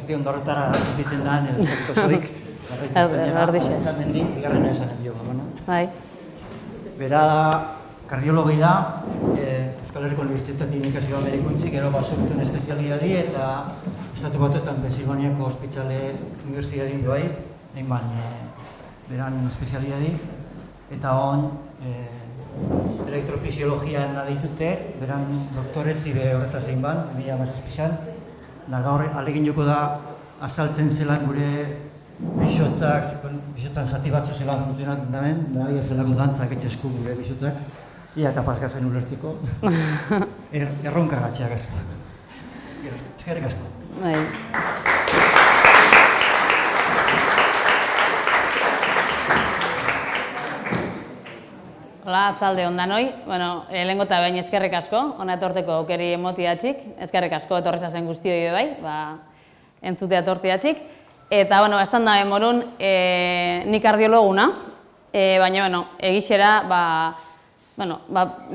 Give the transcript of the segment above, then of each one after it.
zati ondorretara zipitzen da, nire zoik. Mendi, bigarrena esanen dio. Bera kardiologi da, Euskal Herriko Unibertsitate Inikazioa medikuntzik, gero basurtun espezialiadi eta Estatu Batuetan Pensilvaniako Ospitale Unibertsiadin doai, beran espezialiadi, eta hon elektrofisiologian aditute, beran doktoretzi be horretaz egin ban, 2017an, da gaur alegin joko da azaltzen zelan gure bisotzan zati batzu zelan funtzionatzen damen, da zelako dantzak etxesku gure bisotzak, ia kapaz gazen ulertziko, erronka gatxeak asko. Eskerrik asko. Hola, atzalde ondanoi. Lehengo eta behin eskerrik asko, hona etorteko aukeri emotiatxik, eskerrik asko etorrezazen guztioi bai, entzutea etortiatxik. Eta, esan da, morun, ni kardiologuna, baina, egixera,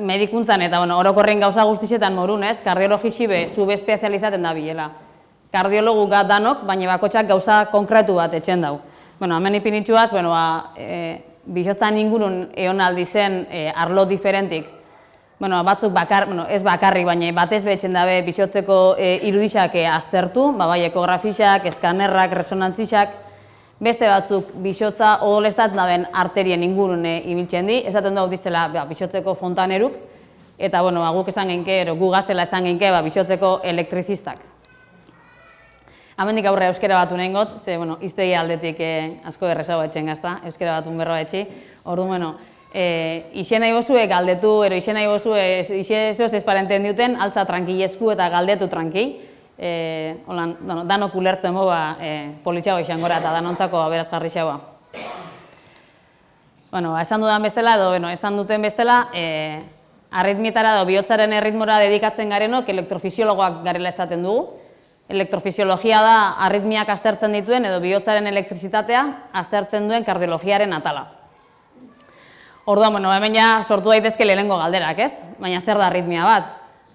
medikuntzan eta orokorren gauza guztixetan morun, kardiologixi be, subespezializaten da bilela. Kardiologu gat danok, baina bakotxak gauza konkretu bat etxen dau. Hemen ipinitxuaz, bisotzan ingurun egon aldi zen arlo diferentik, batzuk ez bakarrik, baina batez behetzen dabe bisotzeko irudixak aztertu, bai ekografixak, eskanerrak, resonantzixak, beste batzuk bisotza odolestat daben arterien ingurun ibiltzen di, esaten dugu dizela bisotzeko fontaneruk, eta guk esan genke, gu gazela esan genke bisotzeko elektrizistak. Hemendik aurre euskera batu nahi got, ze iztegi aldetik asko errezago etxen gazta, euskera batun berroa etxi. Orduan, ixe nahi bozue galdetu, ixe nahi bozue, ixe zoz ezparenten duten, altza trankilesku eta galdetu tranki. Danok ulertzen boba politxago izan gora eta danontzako aberazgarri xagoa. Esan dudan bezala, esan duten bezala, arritmietara edo bihotzaren erritmora dedikatzen garenok elektrofisiologoak garela esaten dugu. Elektrofisiologia da arritmiak aztertzen dituen edo bihotzaren elektrizitatea aztertzen duen kardiologiaren atala. Orduan, hemen ja sortu daitezke lehenengo galderak, ez? Baina zer da arritmia bat?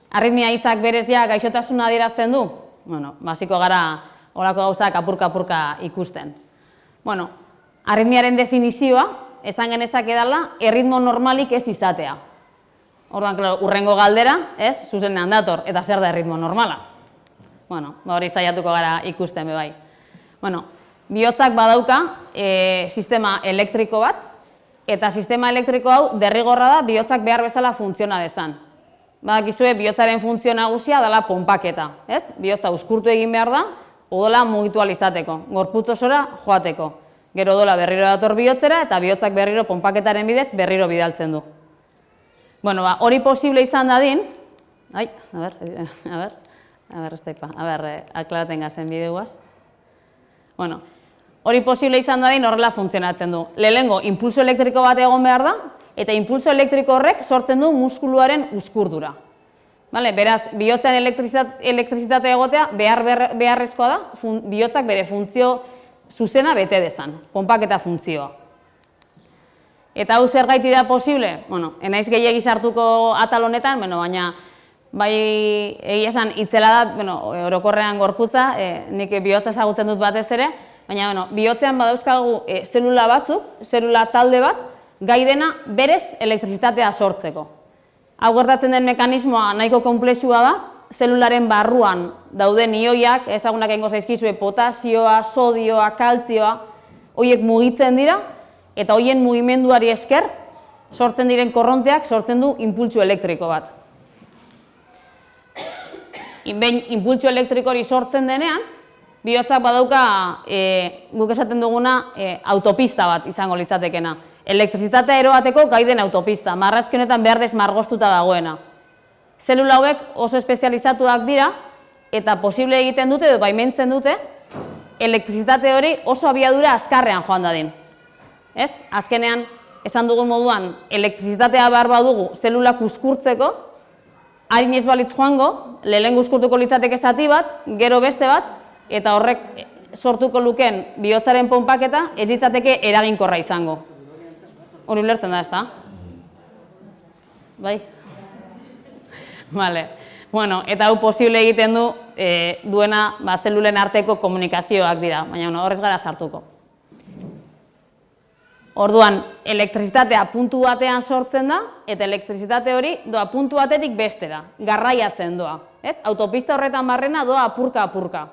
Arritmia hitzak berez ja gaixotasuna adierazten du? Basiko gara horako gauzak apurka-apurka ikusten. Arritmiaren definizioa, esan genezake dela, erritmo normalik ez izatea. Orduan, urrengo galdera, ez? Zuzenean dator, eta zer da erritmo normala? Hori saiatuko gara ikusten bebai. Bihotzak badauka sistema elektriko bat, eta sistema elektriko hau derrigorra da bihotzak behar bezala funtziona dezan. Badakizue, bihotzaren funtzio nagusia dela ponpaketa, ez? Bihotza uzkurtu egin behar da, odola mugitu alizateko, gorputz osora joateko. Gero odola berriro dator bihotzera, eta bihotzak berriro ponpaketaren bidez berriro bidaltzen du. Hori posible izan dadin, aklaraten gazen bideguaz. Hori posible izan dadin horrela funtzionatzen du. Lehenengo, impulso elektriko bat egon behar da, eta impulso elektriko horrek sortzen du muskuluaren uzkurdura. Beraz, bihotzan elektrizitatea egotea beharrezkoa da, bihotzak bere funtzio zuzena bete dezan, ponpaketa funtzioa. Eta hau zer gaiti da posible? Enaiz gehiagi sartuko atal honetan, baina bai egia esan itzela da, orokorrean gorputza, nik bihotza ezagutzen dut batez ere, baina bihotzean badauzkagu zelula batzuk, zelula talde bat, gai dena berez elektrizitatea sortzeko. Hau gertatzen den mekanismoa nahiko konplexua da, zelularen barruan dauden ioiak, ezagunak egingo zaizkizue potasioa, sodioa, kaltzioa, horiek mugitzen dira, eta horien mugimenduari esker sortzen diren korronteak sortzen du impultsu elektriko bat. Behin impultsu elektriko hori sortzen denean, bihotzak badauka guk esaten duguna autopista bat izango litzatekena. Elektrizitatea eroateko gai den autopista, marrazki honetan berdez margostuta dagoena. Zelula hauek oso espezializatuak dira eta posible egiten dute edo baimentzen dute elektrizitate hori oso abiadura azkarrean joan dadin. Azkenean, esan dugun moduan, elektrizitatea behar badugu zelulak uzkurtzeko, harin ez balitz joango, lehen uzkurtuko litzateke zati bat, gero beste bat, eta horrek sortuko luken bihotzaren ponpaketa ez litzateke eraginkorra izango. Hori ulertzen da, ezta? Bai? Bale. Bueno, eta hau posible egiten duena zelulen arteko komunikazioak dira, baina horrez gara sartuko. Orduan, elektrizitatea puntu batean sortzen da, eta elektrizitate hori doa puntu batetik bestera, garraiatzen doa. Autopista horretan barrena doa apurka-apurka.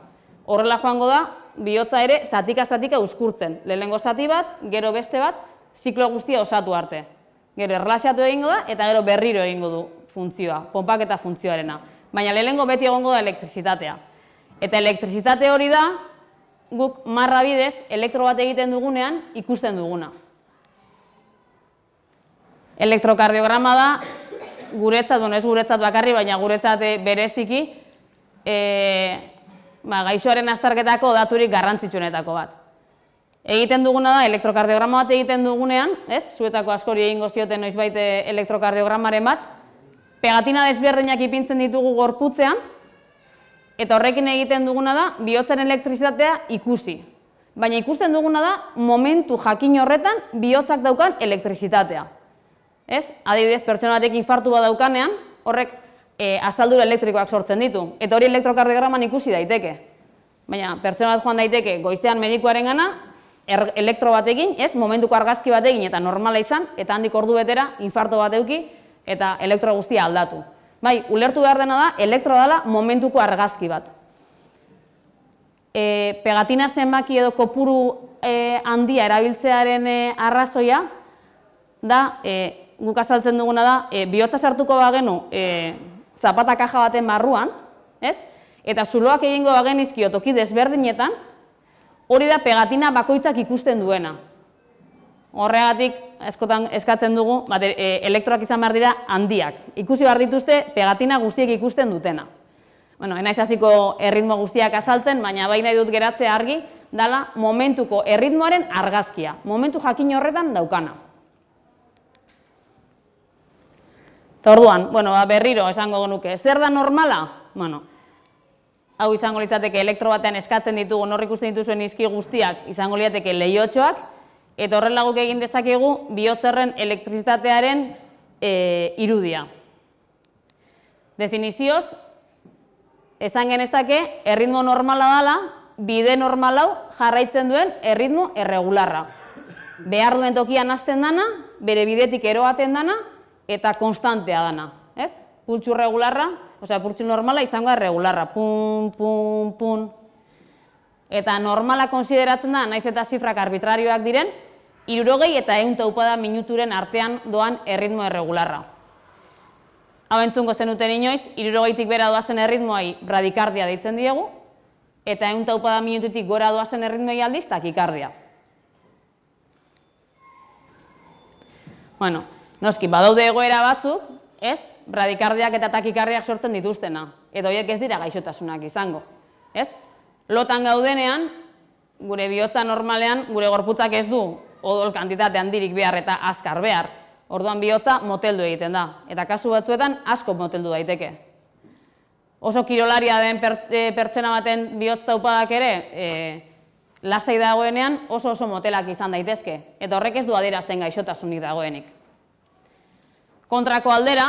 Horrela joango da, bihotza ere zatika-zatika uzkurtzen. Lehenengo zati bat, gero beste bat, ziklo guztia osatu arte. Gero erlaxatu egingo da, eta gero berriro egingo du funtzioa, ponpaketa funtzioarena. Baina lehenengo beti egongo da elektrizitatea. Eta elektrizitate hori da, guk marra bidez, elektro bat egiten dugunean, ikusten duguna. Elektrokardiograma da, guretzat, ez guretzat bakarri, baina guretzat bereziki, gaixoaren azterketako daturik garrantzitsuenetako bat. Egiten duguna da, elektrokardiograma bat egiten dugunean, zuetako askori egingo zioten noizbait elektrokardiogramaren bat, pegatina desberdinak ipintzen ditugu gorputzean, eta horrekin egiten duguna da, bihotzaren elektrizitatea ikusi. Baina ikusten duguna da, momentu jakin horretan, bihotzak daukan elektrizitatea. Adibidez, pertsona batek infartu bat daukanean, horrek azaldura elektrikoak sortzen ditu, eta hori elektrokardiograman ikusi daiteke. Baina, pertsona bat joan daiteke goizean medikuaren gana, elektro batekin, momentuko argazki batekin eta normala izan, eta handik ordu betera infarto bat eduki eta elektro guztia aldatu. Bai, ulertu behar dena da, elektro dela momentuko argazki bat. Pegatina zenbaki edo kopuru handia erabiltzearen arrazoia da, guk azaltzen duguna da, bihotza sartuko bagenu zapata kaja baten barruan, eta zuloak egingo bagenizkio toki desberdinetan, hori da pegatina bakoitzak ikusten duena. Horregatik, askotan eskatzen dugu, elektroak izan behar dira handiak. Ikusi behar dituzte pegatina guztiek ikusten dutena. Enaiz hasiko erritmo guztiak azaltzen, baina bai nahi dut geratzea argi, dela momentuko erritmoaren argazkia. Momentu jakin horretan daukana. Eta orduan, berriro esango genuke, zer da normala? Hau izango litzateke elektro batean eskatzen ditugu, hor ikusten dituzuen izki guztiak izango litzateke leihotxoak, eta horrela guk egin dezakegu bihotzerren elektrizitatearen irudia. Definizioz, esan genezake, erritmo normala dela, bide normal hau jarraitzen duen erritmo erregularra. Behar duen tokian hasten dana, bere bidetik eroaten dana, eta konstantea dana. Pultsu regularra, pultsu normala izango da regularra, pun, pun, pun. Eta normala konsideratzen da, naiz eta zifrak arbitrarioak diren, 60 eta 100 taupada minuturen artean doan erritmo erregularra. Hau entzungo zenuten inoiz, 60tik bera doazen erritmoai bradikardia deitzen diegu, eta 100 taupada minututik gora doazen erritmoi aldiz takikardia. Noski, badaude egoera batzuk, bradikardiak eta takikardiak sortzen dituztena, eta horiek ez dira gaixotasunak izango. Lotan gaudenean, gure bihotza normalean, gure gorputzak ez du odol kantitate handirik behar eta azkar behar. Orduan bihotza moteldu egiten da, eta kasu batzuetan asko moteldu daiteke. Oso kirolaria den pertsona baten bihotz taupadak ere, lasai dagoenean oso motelak izan daitezke, eta horrek ez du adierazten gaixotasunik dagoenik. Kontrako aldera,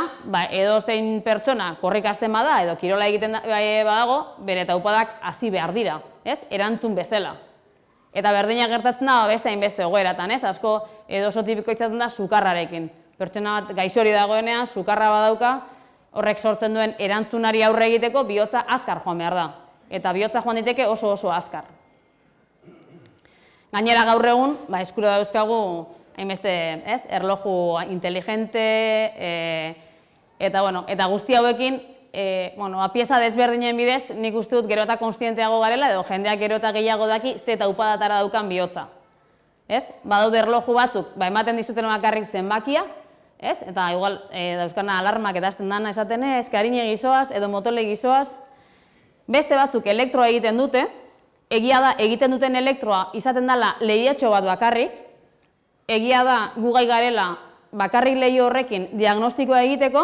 edozein pertsona korrikasten bada edo kirola egiten badago, bere taupadak hasi behar dira, erantzun bezala. Eta berdina gertatzen da beste hainbeste egoeratan, asko edo oso tipiko izaten da sukarrarekin. Pertsona bat gaixori dagoenean, sukarra badauka, horrek sortzen duen erantzunari aurre egiteko bihotza azkar joan behar da. Eta bihotza joan diteke oso azkar. Gainera gaur egun, eskura dauzkagu, hainbeste, erloju inteligente, eta guzti hauekin, pieza desberdinen bidez, nik uste dut gero eta konstienteago garela, edo jendeak gero eta gehiago daki ze taupadatara daukan bihotza. Badaude erloju batzuk, ematen dizuten bakarrik zenbakia, eta igual dauzkana alarmak eta azten dana esaten karine gizoaz, edo motole gizoaz. Beste batzuk elektroa egiten dute, egia da egiten duten elektroa izaten dela lehiatxo bat bakarrik, egia da gu gai garela bakarrik leiho horrekin diagnostikoa egiteko,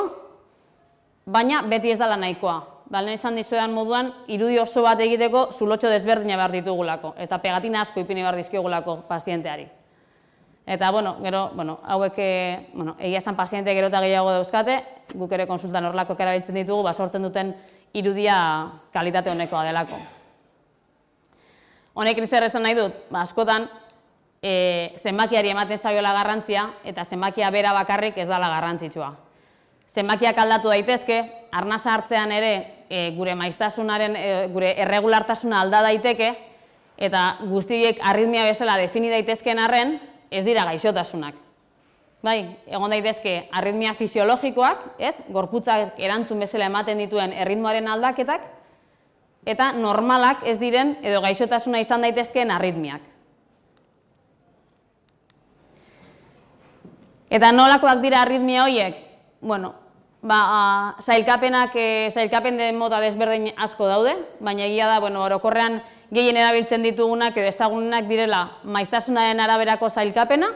baina beti ez dela nahikoa. Lehen esan dizuedan moduan, irudi oso bat egiteko zulotxo desberdina behar ditugulako, eta pegatina asko ipini behar dizkigulako pazienteari. Eta, gero, hauek, egia esan paziente gero eta gehiago dauzkate, guk ere konsultan horrelako erabiltzen ditugu, sortzen duten irudia kalitate honekoa delako. Honekin zer esan nahi dut, askotan zenbakiari ematen zaiola garrantzia eta zenbakia bera bakarrik ez dela garrantzitsua. Zenbakiak aldatu daitezke, arnasa hartzean ere gure maiztasunaren, gure erregulartasuna alda daiteke eta guztiek arritmia bezala defini daitezkeen arren ez dira gaixotasunak. Bai, egon daitezke arritmia fisiologikoak, gorputzak erantzun bezala ematen dituen erritmoaren aldaketak, eta normalak ez diren edo gaixotasuna izan daitezkeen arritmiak. Eta nolakoak dira arritmia horiek? Bueno, sailkapen den mota desberdin asko daude, baina egia da, orokorrean gehien erabiltzen ditugunak edo ezagunenak direla maiztasunaren araberako sailkapena.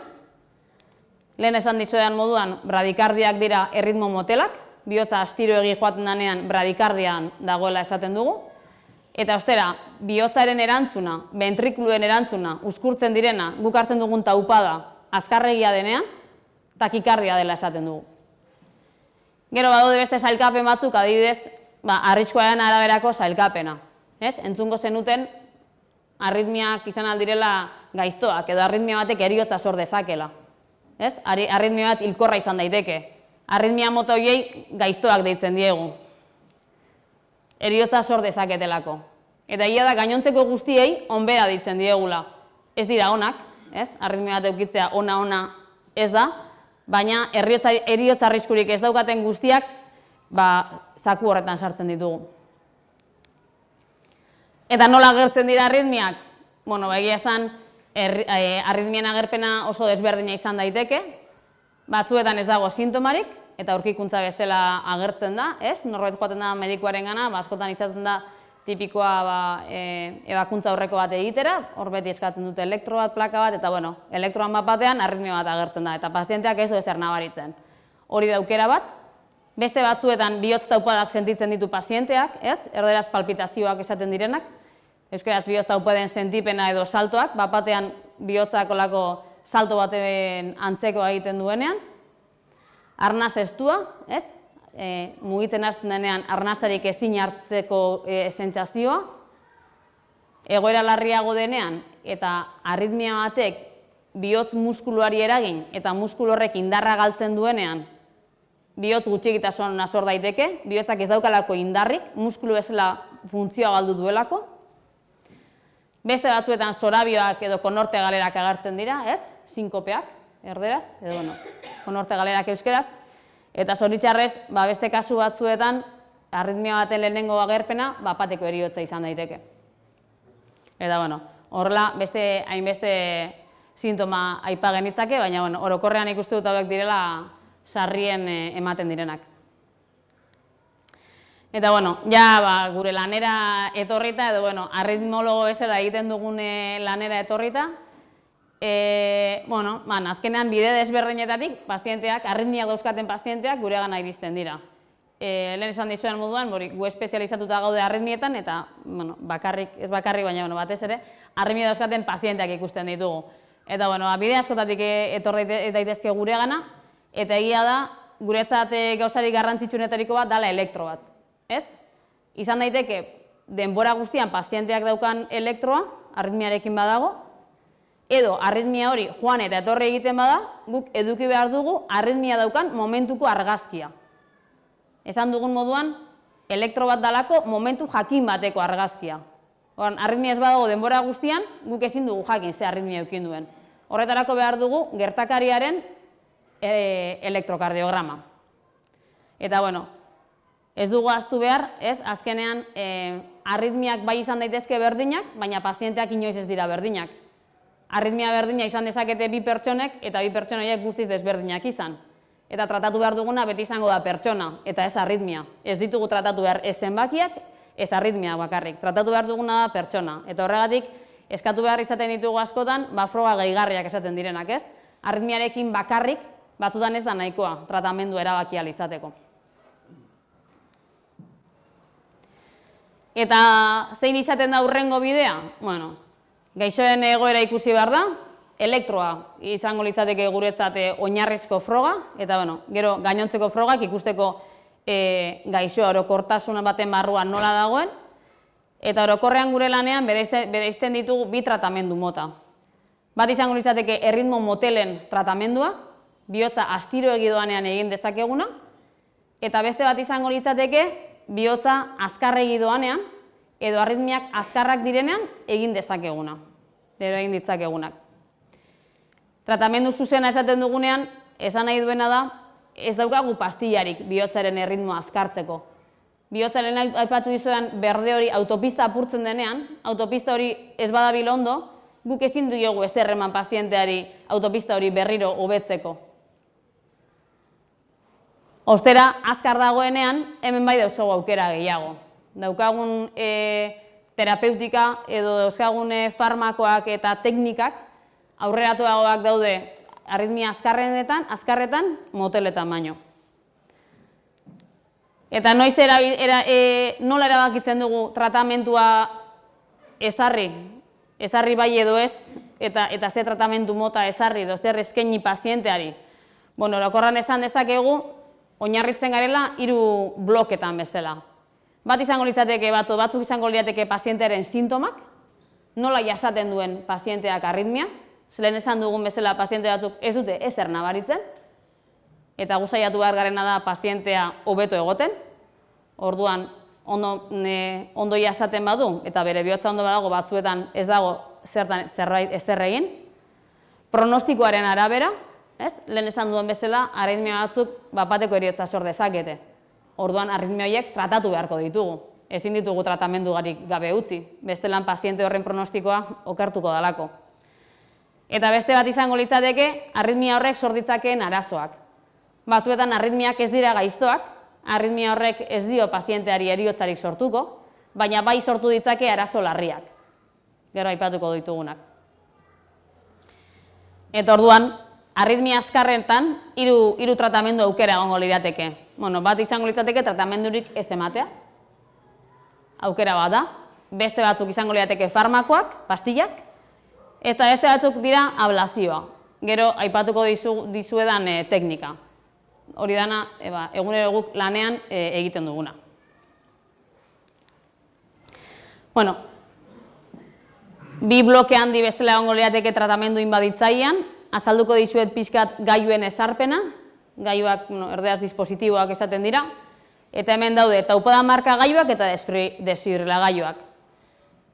Lehen esan dizuedan moduan, bradikardiak dira erritmo motelak, bihotza astiro egi joaten denean bradikardian dagoela esaten dugu. Eta ostera, bihotzaren erantzuna, ventrikuluen erantzuna, uzkurtzen direna, guk hartzen dugun taupada azkarregia denean, takikardia dela esaten dugu. Gero badaude beste sailkapen batzuk, adibidez, arriskoaren araberako sailkapena. Entzungo zenuten, arritmiak izan aldirela gaiztoak, edo arritmia batek heriotza sor dezakela. Arritmia bat hilkorra izan daiteke. Arritmia mota horiei gaiztoak deitzen diegu. Heriotza sor dezaketelako. Eta egia da gainontzeko guztiei onbera deitzen diegula. Ez dira onak, arritmia bat eukitzea ona ez da, baina heriotza arriskurik ez daukaten guztiak zaku horretan sartzen ditugu. Eta nola agertzen dira arritmiak? Egia esan, arritmien agerpena oso desberdina izan daiteke, batzuetan ez dago sintomarik, eta aurkikuntza bezala agertzen da, norbait joaten da medikuaren gana, askotan izaten da tipikoa ebakuntza aurreko bat egitera, hor beti eskatzen dute elektro bat, plaka bat, eta elektroan bat batean arritmia bat agertzen da, eta pazienteak ez du ezer nabaritzen. Hori da aukera bat, beste batzuetan bihotz taupadak sentitzen ditu pazienteak, erderaz palpitazioak esaten direnak, euskaraz bihotz taupaden sentipena edo saltoak, bat batean bihotzak olako salto baten antzekoa egiten duenean, arnaz estua, mugitzen hasten denean arnazarik ezin hartzeko sentsazioa, egoera larriago denean eta arritmia batek bihotz muskuluari eragin eta muskulu horrek indarra galtzen duenean, bihotz gutxigitasuna sor daiteke, bihotzak ez daukalako indarrik, muskulu bezala funtzioa galdu duelako. Beste batzuetan zorabioak edo konorte galerak agertzen dira, sinkopeak, erderaz, edo konorte galerak euskeraz. Eta zoritxarrez, beste kasu batzuetan, arritmia baten lehenengo agerpena, bateko heriotza izan daiteke. Eta, horrela, hainbeste sintoma aipa genitzake, baina, orokorrean ikuste dut hauek direla sarrien ematen direnak. Eta, gure lanera etorrita, edo, arritmologo bezala egiten dugun lanera etorrita, azkenean bide desberdinetatik pazienteak, arritmiak dauzkaten pazienteak guregana iristen dira. Lehen esan dizuen moduan, gu espezializatuta gaude arritmietan, eta ez bakarrik, baina batez ere, arritmia dauzkaten pazienteak ikusten ditugu. Eta bide askotatik etor daitezke guregana, eta egia da, guretzat gauzarik garrantzitsunetariko bat dala elektro bat. Izan daiteke, denbora guztian pazienteak daukan elektroa, arritmiarekin badago, edo arritmia hori joan eta etorri egiten bada, guk eduki behar dugu arritmia daukan momentuko argazkia. Esan dugun moduan, elektro bat dalako momentu jakin bateko argazkia. Arritmia ez badago denbora guztian, guk ezin dugu jakin ze arritmia eukin duen. Horretarako behar dugu gertakariaren elektrokardiograma. Eta, ez dugu ahaztu behar, azkenean arritmiak bai izan daitezke berdinak, baina pazienteak inoiz ez dira berdinak. Arritmia berdina izan dezakete bi pertsonek eta bi pertsonaiek guztiz desberdinak izan. Eta tratatu behar duguna beti izango da pertsona eta ez arritmia. Ez ditugu tratatu behar ez zenbakiak, ez arritmia bakarrik. Tratatu behar duguna da pertsona. Eta horregatik, eskatu behar izaten ditugu askotan, froga gehigarriak esaten direnak, Arritmiarekin bakarrik, batzutan ez da nahikoa, tratamendu erabaki ahal izateko. Eta zein izaten da hurrengo bidea? Gaixoen egoera ikusi behar da, elektroa izango litzateke guretzat oinarrizko froga, eta gero gainontzeko frogak ikusteko gaixoa orokortasun baten barruan nola dagoen, eta orokorrean gure lanean bereizten ditugu bi tratamendu mota. Bat izango litzateke erritmo motelen tratamendua, bihotza astiro egidoanean egin dezakeguna, eta beste bat izango litzateke bihotza azkar egidoanean, edo arritmiak azkarrak direnean egin dezakeguna, edo egin ditzakegunak. Tratamendu zuzena esaten dugunean, esan nahi duena da, ez daukagu pastillarik bihotzaren erritmoa azkartzeko. Bihotzaren aipatu dizudan berde hori autopista apurtzen denean, autopista hori ez badabil ondo, guk ezin diogu ezer eman pazienteari autopista hori berriro hobetzeko. Ostera, azkar dagoenean, hemen bai daukagu aukera gehiago. Daukagun terapeutika edo dauzkagun farmakoak eta teknikak aurreratuagoak daude arritmia azkarretan, moteletan baino. Eta noiz nola erabakitzen dugu tratamentua ezarri bai edo ez, eta ze tratamendu mota ezarri edo zer eskaini pazienteari. Bueno, orokorrean esan dezakegu, oinarritzen garela 3 bloketan bezala. Bat izango litzateke batzuk izango lirateke pazientearen sintomak, nola jasaten duen pazienteak arritmia, lehen esan dugun bezala paziente batzuk ez dute ezer nabaritzen, eta gu saiatu behar garena da pazientea hobeto egoten, orduan ondo jasaten badu, eta bere bihotza ondo badago batzuetan ez dago ezer egin. Pronostikoaren arabera, lehen esan duen bezala, arritmia batzuk bat-bateko heriotza sor dezakete. Orduan, arritmia horiek tratatu beharko ditugu. Ezin ditugu tratamendugarik gabe utzi, bestelan paziente horren pronostikoa okertuko dalako. Eta beste bat izango litzateke, arritmia horrek sor ditzakeen arazoak. Batzuetan arritmiak ez dira gaiztoak, arritmia horrek ez dio pazienteari heriotzarik sortuko, baina bai sortu ditzake arazo larriak. Gero aipatuko ditugunak. Eta orduan, arritmia azkarretan, 3 tratamendu aukera egongo lirateke. Bueno, bat izango litzateke tratamendurik ez ematea, aukera bat da. Beste batzuk izango lirateke farmakoak, pastillak, eta beste batzuk dira ablazioa. Gero aipatuko dizuedan teknika. Hori dana, egunero guk lanean egiten duguna. Bueno, 2 bloke handi bezala egongo lirateke tratamendu inbaditzailean, azalduko dizuet pixkat gailuen ezarpena, gailuak erderaz dispositiboak esaten dira, eta hemen daude taupada marka gailuak eta desfibrilagailuak.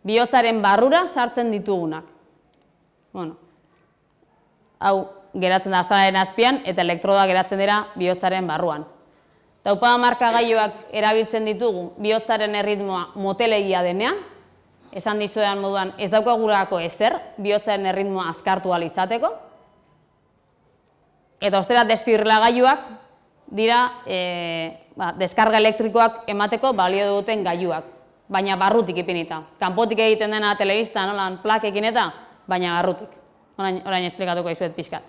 Bihotzaren barrura sartzen ditugunak. Bueno, hau geratzen da azalaren azpian eta elektroda geratzen dira bihotzaren barruan. Taupada marka gailuak erabiltzen ditugu bihotzaren erritmoa motelegia denean, esan dizuedan moduan ez daukagurako ezer bihotzaren erritmoa azkartu ahal izateko. Eta ostera desfibrilagailuak dira deskarga elektrikoak emateko balio duten gailuak, baina barrutik ipinita. Kanpotik egiten dena telebistan, nolan plakekin eta, baina barrutik. Orain esplikatuko dizuet pixkat.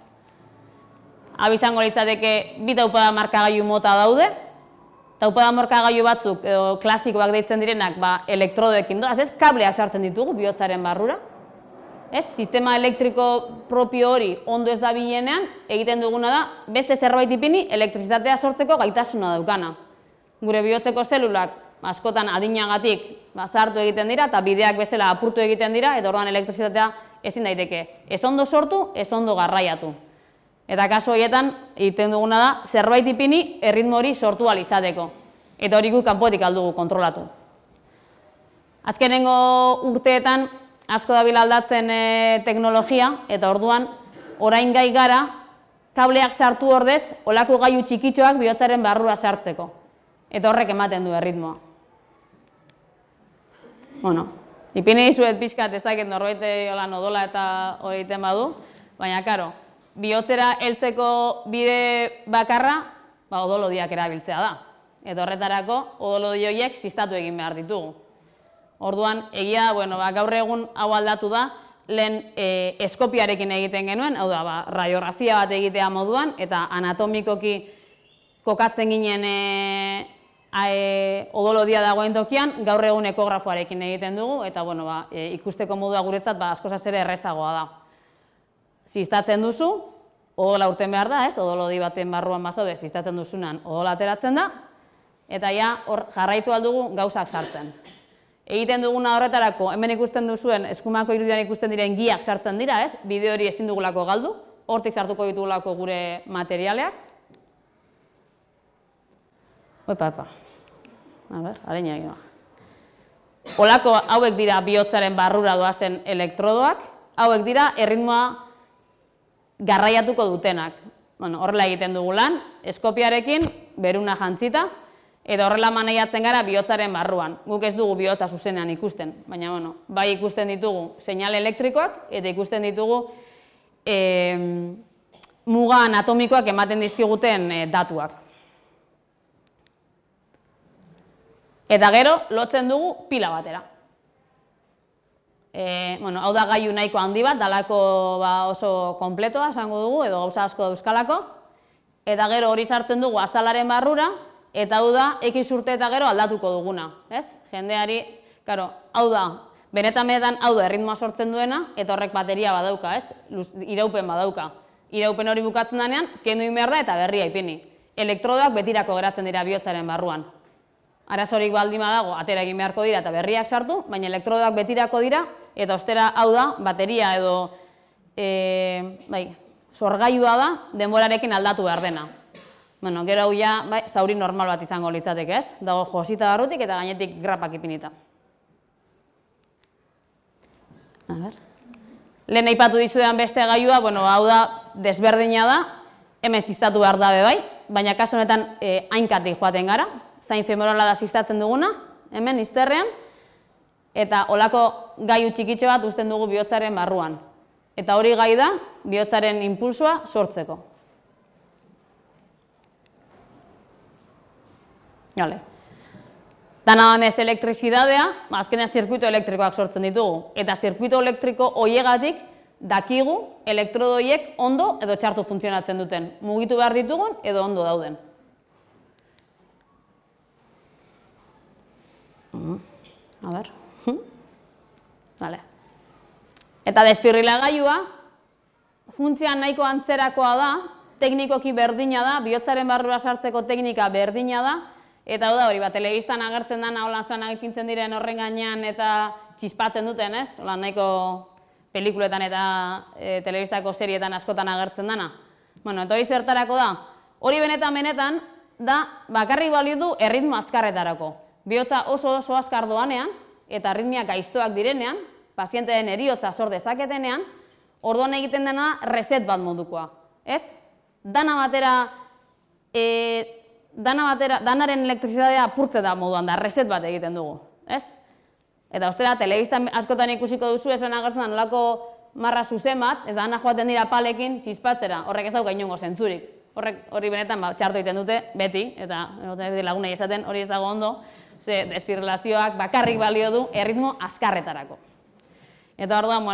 Hau izango litzateke 2 taupada markagailu mota daude. Taupada markagailu batzuk edo klasikoak deitzen direnak elektrodoekin doaz, kableak sartzen ditugu bihotzaren barrura. Sistema elektriko propio hori ondo ez dabilenean, egiten duguna da, beste zerbait ipini elektrizitatea sortzeko gaitasuna daukana. Gure bihotzeko zelulak askotan adinagatik sartu egiten dira eta bideak bezala apurtu egiten dira, eta orduan elektrizitatea ezin daiteke ez ondo sortu, ez ondo garraiatu. Eta kasu horietan egiten duguna da, zerbait ipini erritmo hori sortu ahal izateko. Eta hori guk kanpotik aldugu kontrolatu. Azkenengo urteetan, asko dabil aldatzen teknologia, eta orduan, orain gai gara, kableak sartu ordez, olako gailu txikitxoak bihotzaren barrura sartzeko. Eta horrek ematen du erritmoa. Bueno, ipini dizuet pixkat ez dakit norbait odola eta hori egiten badu, baina, karo, bihotzera heltzeko bide bakarra, odolodiak erabiltzea da. Eta horretarako, odolodi horiek ziztatu egin behar ditugu. Orduan, egia, gaur egun hau aldatu da, lehen eskopiarekin egiten genuen, hau da, radiografia bat egitea moduan, eta anatomikoki kokatzen ginen odolodia dagoen tokian, gaur egun ekografoarekin egiten dugu, eta ikusteko modua guretzat askozaz ere errezagoa da. Ziztatzen duzu, odola urten behar da, odolodi baten barruan bazaude, ziztatzen duzunan odola ateratzen da, eta ja hor jarraitu aldugu gauzak sartzen. Egiten duguna horretarako, hemen ikusten duzuen, eskumako irudian ikusten diren giak sartzen dira, ez? Bideo hori ezin dugulako galdu, hortik sartuko ditugulako gure materialeak. Opa. A ber, areina egin. Olako hauek dira bihotzaren barrura doazen elektrodoak, hauek dira erritmoa garraiatuko dutenak. Horrela egiten dugu lan, eskopiarekin, beruna jantzita, eta horrela maneiatzen gara bihotzaren barruan. Guk ez dugu bihotza zuzenean ikusten, baina bai ikusten ditugu seinale elektrikoak eta ikusten ditugu muga anatomikoak ematen dizkiguten datuak. Eta gero, lotzen dugu pila batera. Hau da gailu nahiko handi bat, dalako oso konpletoa esango dugu, edo gauza asko dauzkalako. Eta gero hori sartzen dugu azalaren barrura, eta hau da, X urte eta gero aldatuko duguna, ez? Jendeari, hau da, benetan hau da erritmoa sortzen duena, eta horrek bateria badauka, ez? Iraupen badauka. Iraupen hori bukatzen denean, kendu egin behar da eta berria ipini. Elektrodoak betirako geratzen dira bihotzaren barruan. Arazorik baldin badago, atera egin beharko dira eta berriak sartu, baina elektrodoak betirako dira, eta ostera hau da, bateria edo sorgailua da, denborarekin aldatu behar dena. Gero hau ja, zauri normal bat izango litzateke, ez? Dago josita barrutik eta gainetik grapak ipinita. Lehen aipatu dizudan beste gailua, hau da, desberdina da, hemen ziztatu behar da bai, baina kasu honetan hainkatik joaten gara, zain femorala da ziztatzen duguna, hemen izterrean, eta olako gailu txikitxo bat uzten dugu bihotzaren barruan. Eta hori gai da, bihotzaren impulsoa sortzeko. Dana danez elektrizidadea, azkenean zirkuito elektrikoak sortzen ditugu. Eta zirkuito elektriko horiegatik dakigu elektrodo horiek ondo edo txartu funtzionatzen duten. Mugitu behar ditugun edo ondo dauden. Eta desfibrilagailua funtzioan nahiko antzerakoa da, teknikoki berdina da, bihotzaren barrura sartzeko teknika berdina da, eta hau da hori, telebistan agertzen dena, holan zanak ipintzen diren horren gainean eta txispatzen duten, ez? Holan nahiko pelikuletan eta telebistako serietan askotan agertzen dena. Eta hori zertarako da? Hori benetan da bakarrik balio du erritmo azkarretarako. Bihotza oso azkar doanean, eta arritmiak gaiztoak direnean, pazienteen heriotza sor dezaketenean, orduan egiten dena reset bat modukoa. Ez? Danaren elektrizitatea apurtze da moduan da, reset bat egiten dugu. Ez? Eta ostera, telebistan askotan ikusiko duzu, esan agertzen da nolako marra zuzen bat, ez da, ana joaten dira palekin txispatzera, horrek ez dauka inongo zentzurik. Hori benetan txarto egiten dute, beti, eta lagunei esaten hori ez dago ondo, ze desfibrilazioak bakarrik balio du erritmo azkarretarako. Eta orduan,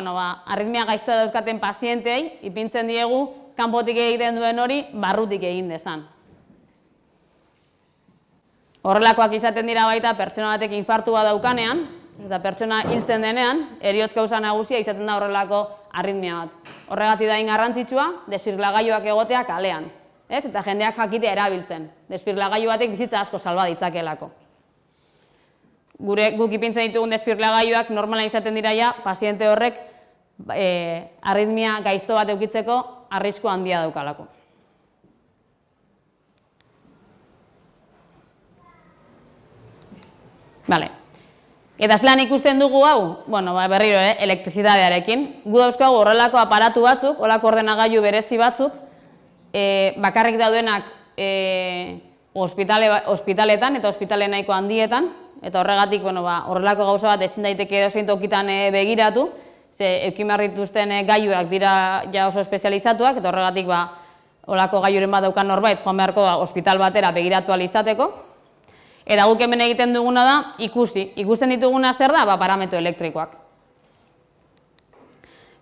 arritmia gaiztoa dauzkaten pazientei, ipintzen diegu, kanpotik egiten duen hori, barrutik egin dezan. Horrelakoak izaten dira baita pertsona batek infartua daukanean, eta pertsona hiltzen denean, heriotz kausa nagusia izaten da horrelako arritmia bat. Horregatik da garrantzitsua, desfibrilagailuak egotea kalean. Eta jendeak jakitea erabiltzen. Desfibrilagailu batek bizitza asko salba ditzakelako. Guk ipintzen ditugun desfibrilagailuak normalan izaten dira ja, paziente horrek arritmia gaizto bat eukitzeko arrisku handia daukalako. Eta zelan ikusten dugu hau? Berriro, elektrizitatearekin. Gu dauzkagu horrelako aparatu batzuk, horrelako ordenagailu berezi batzuk, bakarrik daudenak ospitaletan eta ospitale nahiko handietan, eta horregatik horrelako gauza bat ezin daiteke edozein tokitan begiratu, ze eduki behar dituzten gailuak dira ja oso espezializatuak, eta horregatik horrelako gailuren bat daukan norbait joan beharko ospital batera begiratu ahal izateko. Eta guk hemen egiten duguna da ikusten dituguna zer da? Parametro elektrikoak.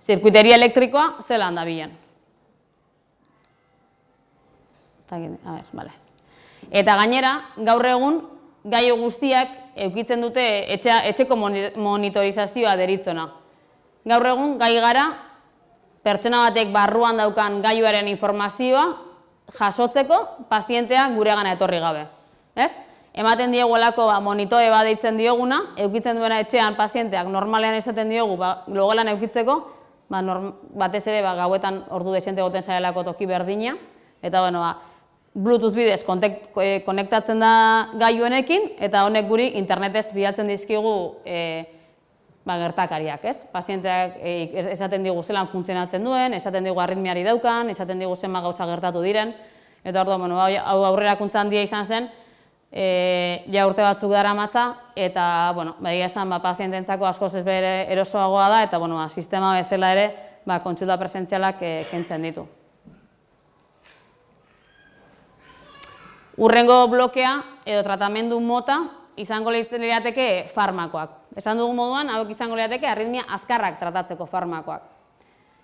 Zirkuiteria elektrikoa zelan da bilen. Eta gainera, gaur egun, gailu guztiak edukitzen dute etxeko monitorizazioa deritzona. Gaur egun, gai gara, pertsona batek barruan daukan gailuaren informazioa jasotzeko pazientea guregana etorri gabe. ematen dieguelako monitore bat deitzen dioguna, eukitzen duena etxean pazienteak normalean esaten diogu logelan eukitzeko, batez ere gauetan ordu desente goten zarelako toki berdina, eta Bluetooth bidez konektatzen da gailuenekin, eta honek guri internetez bidaltzen dizkigu gertakariak, ez? Pazienteak esaten digu zelan funtzionatzen duen, esaten digu arritmiari daukan, esaten digu zenbat gauza gertatu diren, eta orduan, hau aurrerakuntza handia izan zen, ja urte batzuk daramatza, eta, egia esan, paziententzako askoz ez bere erosoagoa da, eta, sistema bezala ere, kontsulta presentzialak kentzen ditu. Hurrengo blokea edo tratamendu mota izango lirateke farmakoak. Esan dugun moduan, hauek izango lirateke arritmia azkarrak tratatzeko farmakoak.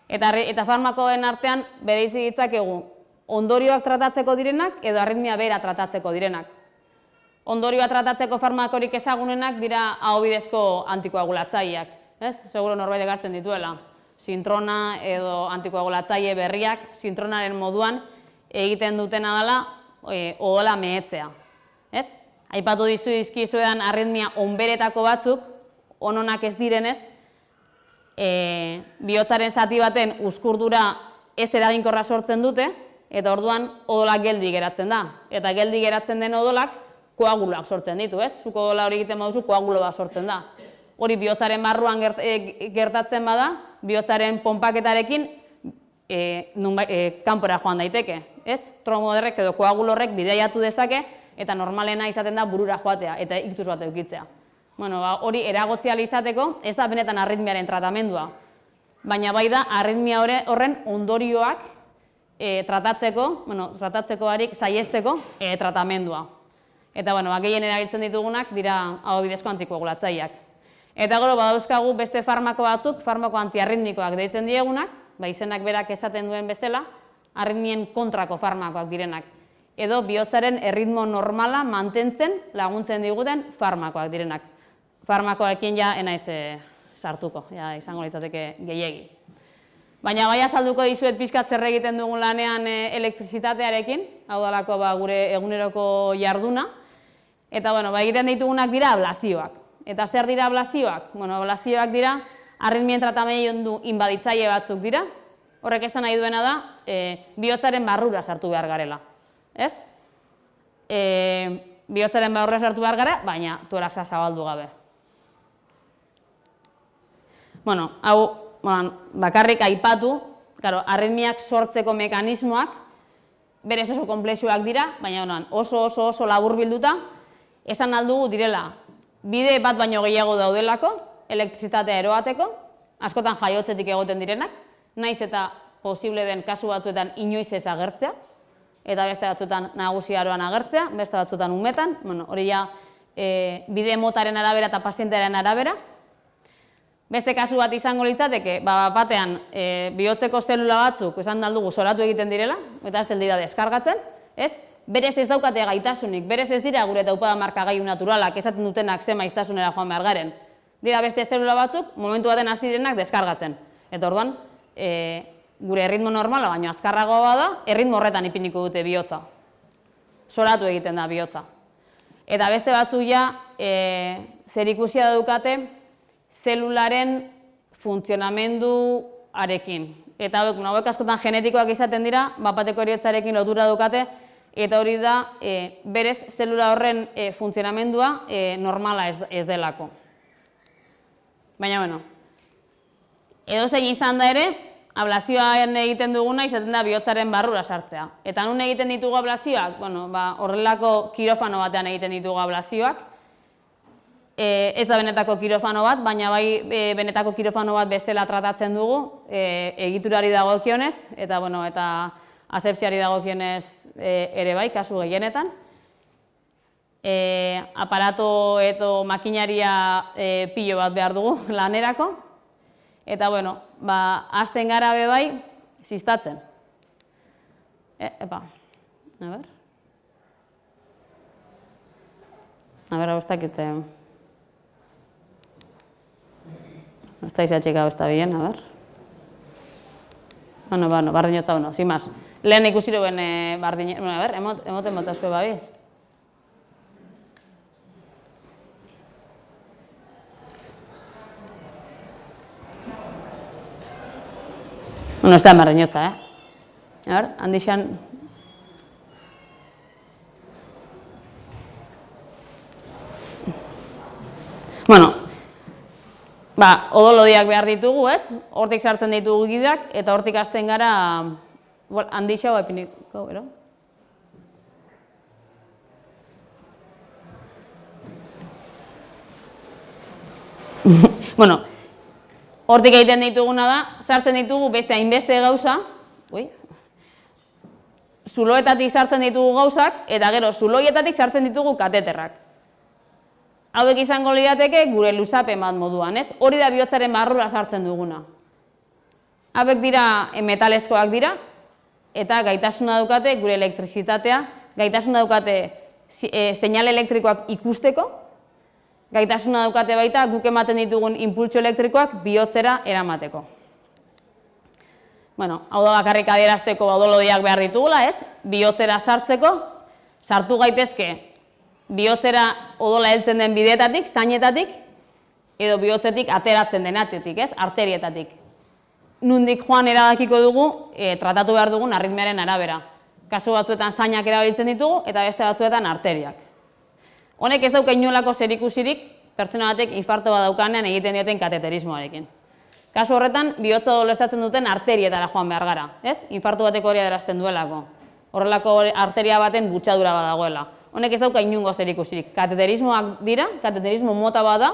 Eta farmakoen artean bereizi ditzakegu ondorioak tratatzeko direnak edo arritmia bera tratatzeko direnak. Ondorioa tratatzeko farmakorik ezagunenak dira ahobidezko antikoagulatzaileak. Seguro norbait ekartzen dituela. Sintrona edo antikoagulatzaile berriak, sintronaren moduan egiten dutena dela odola mehetzea. Aipatu dizkizuedan arritmia onberetako batzuk, ononak ez direnez, bihotzaren zati baten uzkurdura ez eraginkorra sortzen dute, eta orduan odolak geldi geratzen da. Eta geldi geratzen den odolak koaguloak sortzen ditu, ez? Zuk odola hori egiten baduzu, koagulo bat sortzen da. Hori bihotzaren barruan gertatzen bada, bihotzaren ponpaketarekin kanpora joan daiteke, ez? Tromboderrek edo koagulo horrek bidaiatu dezake, eta normalena izaten da burura joatea, eta iktus bat eukitzea. Hori eragotzi izateko, ez da benetan arritmiaren tratamendua, baina bai da arritmia horren ondorioak tratatzeko harik saiesteko tratamendua. Eta gehien erabiltzen ditugunak dira ahobidezko antikoagulatzaileak. Eta gero badauzkagu beste farmako batzuk, farmako antiarritmikoak deitzen diegunak, izenak berak esaten duen bezala, arritmien kontrako farmakoak direnak. Edo bihotzaren erritmo normala mantentzen laguntzen diguten farmakoak direnak. Farmakoekin ja enaiz sartuko, izango litzateke gehiegi. Baina bai azalduko dizuet pixkat zer egiten dugun lanean elektrizitatearekin, hau dalako gure eguneroko jarduna, eta egiten ditugunak dira ablazioak. Eta zer dira ablazioak? Ablazioak dira arritmien tratamendu inbaditzaile batzuk dira, horrek esan nahi duena da bihotzaren barrura sartu behar garela. Bihotzaren barrura sartu behar gara, baina toraxa zabaldu gabe. Hau bakarrik aipatu, arritmiak sortzeko mekanismoak berez oso konplexuak dira, baina oso labur bilduta, esan aldugu direla, bide bat baino gehiago daudelako, elektrizitatea eroateko, askotan jaiotzetik egoten direnak, naiz eta posible den kasu batzuetan inoiz ez agertzea, eta beste batzuetan nagusi aroan agertzea, beste batzuetan umetan, hori ja bide motaren arabera eta pazientearen arabera. Beste kasu bat izango litzateke, batean bihotzeko zelula batzuk esan aldugu soratu egiten direla, eta ez dira deskargatzen, berez ez daukate gaitasunik, berez ez dira gure taupada markagailu naturalak esaten dutenak ze maiztasunera joan behar garen. Dira beste zelula batzuk, momentu baten hasi direnak deskargatzen. Eta orduan, gure erritmo normala, baina azkarragoa bada, erritmo horretan ipiniko dute bihotza. Soratu egiten da bihotza. Eta beste batzuk ja, zerikusia daukate, zelularen funtzionamenduarekin. Eta hauek askotan genetikoak izaten dira, bapateko eriotzarekin lotura daukate, eta hori da, berez zelula horren funtzionamendua normala ez delako. Baina, edozein izan da ere, ablazioan egiten duguna izaten da bihotzaren barrura sartzea. Eta nun egiten ditugu ablazioak? Horrelako kirofano batean egiten ditugu ablazioak. Ez da benetako kirofano bat, baina bai benetako kirofano bat bezala tratatzen dugu, egiturari dagokionez, eta asepsiari dagokionez ere bai, kasu gehienetan. Aparato edo makinaria pilo bat behar dugu lanerako. Eta, hasten gara be bai, ziztatzen. Hau ez dakite... Ez da izatxik hau ez da bien, bardinotza, sin más. Lehen ikusi duen bardinotza, emoten botzazue babi. Bueno, ez da marrinotza, A ber, handixan... Bueno, odolodiak behar ditugu, ez? Hortik sartzen ditugu gidak, eta hortik hasten gara handixa epiniko, bero? Bueno, hortik egiten dituguna da, sartzen ditugu beste hainbeste gauza, zuloetatik sartzen ditugu gauzak, eta gero zuloietatik sartzen ditugu kateterrak. Hauek izango lirateke gure luzapen bat moduan, ez? Hori da bihotzaren barrura sartzen duguna. Hauek dira metalezkoak dira, eta gaitasuna daukate gure elektrizitatea, gaitasuna daukate seinale elektrikoak ikusteko, gaitasuna daukate baita guk ematen ditugun inpultso elektrikoak bihotzera eramateko. Bueno, hau da bakarrik adierazteko odolodiak behar ditugula, ez? Bihotzera sartzeko, sartu gaitezke bihotzera odola heltzen den bideetatik, zainetatik, edo bihotzetik ateratzen denatetik, ez? Arterietatik. Nundik joan erabakiko dugu, tratatu behar dugun arritmiaren arabera. Kasu batzuetan zainak erabiltzen ditugu, eta beste batzuetan arteriak. Honek ez dauka inolako zerikusirik pertsona batek infarto bat daukanean egiten dioten kateterismoarekin. Kasu horretan, bihotza odoleztatzen duten arterietara joan behar gara, ez? Infarto bateko hori adierazten duelako. Horrelako arteria baten butxadura bat dagoela. Honek ez dauka inungo zerikusirik. Kateterismoak dira, kateterismo mota bat da,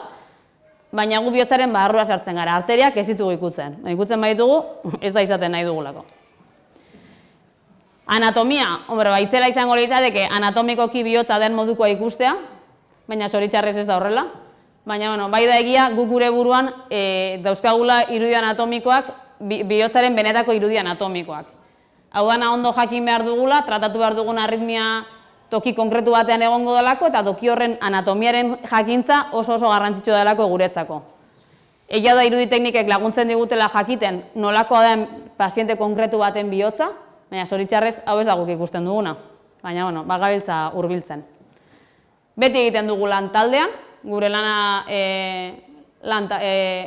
baina gu bihotzaren barrura sartzen gara. Arteriak ez ditugu ikutzen. Ikutzen baditugu, ez da izaten nahi dugulako. Anatomia, baitzera izango litzateke anatomikoki bihotza den modukoa ikustea, baina zoritxarrez ez da horrela. Baina, bai da egia, guk gure buruan dauzkagula irudi anatomikoak, bihotzaren benetako irudi anatomikoak. Hau dana ondo jakin behar dugula, tratatu behar dugun arritmia toki konkretu batean egongo delako, eta toki horren anatomiaren jakintza oso garrantzitsua delako guretzako. Egia da irudi teknikek laguntzen digutela jakiten nolakoa den paziente konkretu baten bihotza, baina zoritxarrez hau ez da guk ikusten duguna. Baina, bagabiltza hurbiltzen. Beti egiten dugu lantaldean, gure lana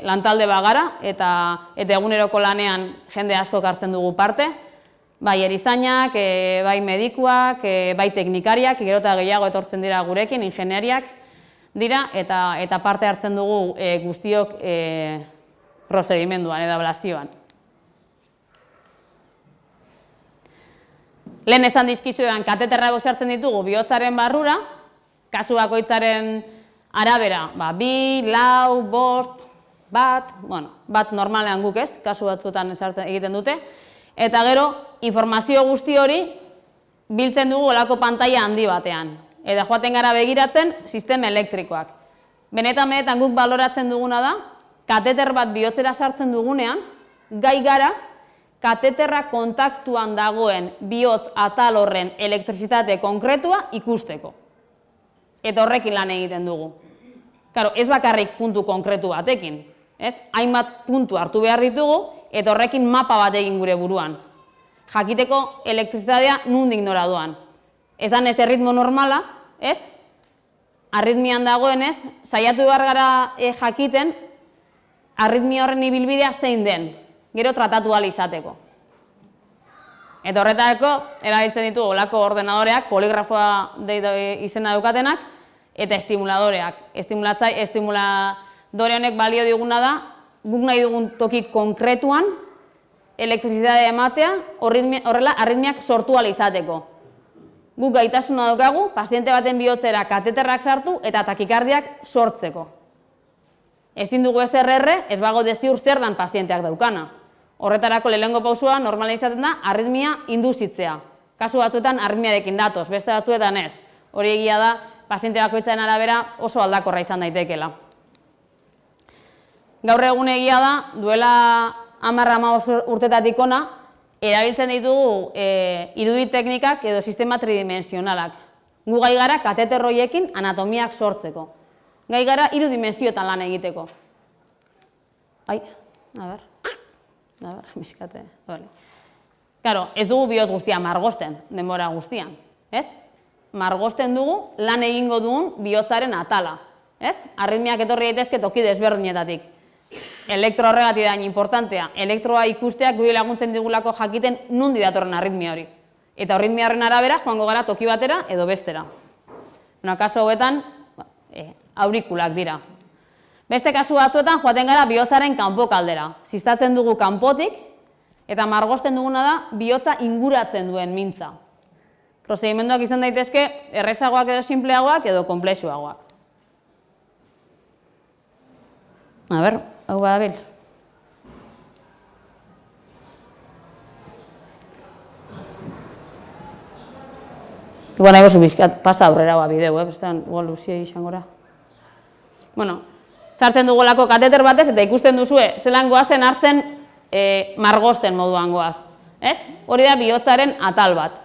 lantalde bagara, eta eguneroko lanean jende asko hartzen dugu parte, bai erizainak, bai medikuak, bai teknikariak, gero eta gehiago etortzen dira gurekin, ingeniariak dira, eta parte hartzen dugu guztiok prozedimenduan, edablazioan. Lehen esan dizkizuetan kateterrak sartzen ditugu bihotzaren barrura, kasu bakoitzaren arabera, 2, 4, 5, bat normalean guk ez, kasu batzuetan egiten dute, eta gero informazio guzti hori biltzen dugu olako pantaila handi batean. Eta joaten gara begiratzen sistema elektrikoak. Benetan guk baloratzen duguna da, kateter bat bihotzera sartzen dugunean, gai gara kateterra kontaktuan dagoen bihotz atal horren elektrizitate konkretua ikusteko. Eta horrekin lan egiten dugu. Karo, ez bakarrik puntu konkretu batekin. Hainbat puntu hartu behar ditugu, eta horrekin mapa bat egin gure buruan. Jakiteko elektrizitatea nundik nora doan. Ez da ez erritmo normala, ez? Arritmian dagoenez, saiatu behar gara jakiten, arritmia horren ibilbidea zein den, gero tratatu ahal izateko. Eta horretarako, erabiltzen ditugu olako ordenadoreak, poligrafoa izena daukatenak, eta estimuladoreak. Estimuladore honek balio diguna da, guk nahi dugun toki konkretuan, elektrizitatea ematea, horrela arritmiak sortu ahal izateko. Guk gaitasuna daukagu, paziente baten bihotzera kateterrak sartu eta takikardiak sortzeko. Ezin dugu SRR, ez bago deziur zer dan pazienteak daukana. Horretarako lehenengo pausua normala izaten da arritmia induzitzea. Kasu batzuetan arritmiarekin datoz, beste batzuetan ez. Hori egia da, paziente bakoitzaren arabera oso aldakorra izan daitekeela. Gaur egun egia da, duela 10-15 urtetatik ona, erabiltzen ditugu irudi teknikak edo sistema tridimensionalak. Gu gai gara kateter horiekin anatomiak sortzeko. Gai gara 3 dimensioetan lan egiteko. Ez dugu bihotz guztia margosten, denbora guztian. Margosten dugu lan egingo dugun bihotzaren atala. Arritmiak etorri daitezke toki desberdinetatik. elektro horregatik da importantea. Elektroa ikusteak guri laguntzen digulako jakiten nundi datorren arritmia hori. Eta arritmia horren arabera joango gara toki batera edo bestera. Kasu hauetan, aurikulak dira. Beste kasu batzuetan joaten gara bihotzaren kanpokaldera. Ziztatzen dugu kanpotik, eta margosten duguna da bihotza inguratzen duen mintza. Prozedimenduak izan daitezke errezagoak edo sinpleagoak edo konplexuagoak. A ber, hau badabil. Igual nahi gozu bizkat pasa aurrera bideu, bestan igual luzia izangora. Sartzen dugulako kateter batez eta ikusten duzue zelan goazen hartzen margosten moduan goaz. Hori da bihotzaren atal bat.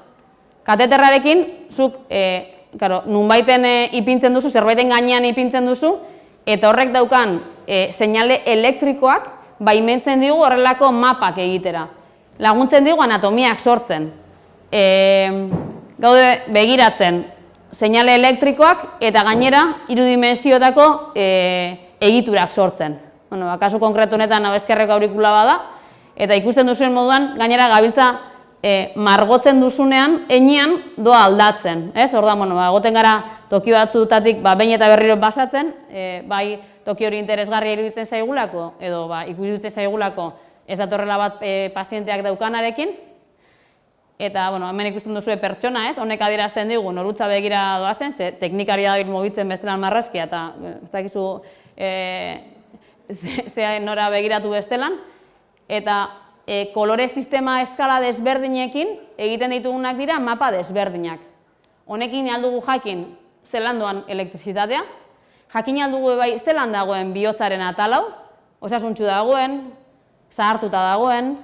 Kateterrarekin, zuk nunbaiten ipintzen duzu, zerbaiten gainean ipintzen duzu, eta horrek daukan seinale elektrikoak baimentzen digu horrelako mapak egitera. Laguntzen digu anatomiak sortzen. Gaude begiratzen seinale elektrikoak eta gainera irudimensiotako egiturak sortzen. Kasu konkretu honetan ezkerreko aurikula bada, eta ikusten duzuen moduan gainera gabiltza margotzen duzunean, enean doa aldatzen. Orduan, egoten gara toki batzutatik behin eta berriro basatzen, bai toki hori interesgarria iruditzen zaigulako, edo iruditzen zaigulako ez datorrela bat pazienteak daukanarekin, eta hemen ikusten duzue pertsona, honek adierazten digu norutza begira doazen, ze teknikaria dabil mugitzen bestelan marrazkia, eta ez dakizu ze nora begiratu bestelan, eta kolore sistema eskala desberdinekin egiten ditugunak dira mapa desberdinak. Honekin aldugu jakin zelan doan elektrizitatea, jakin aldugu bai zelan dagoen bihotzaren atalau, osasuntsu dagoen, zahartuta dagoen,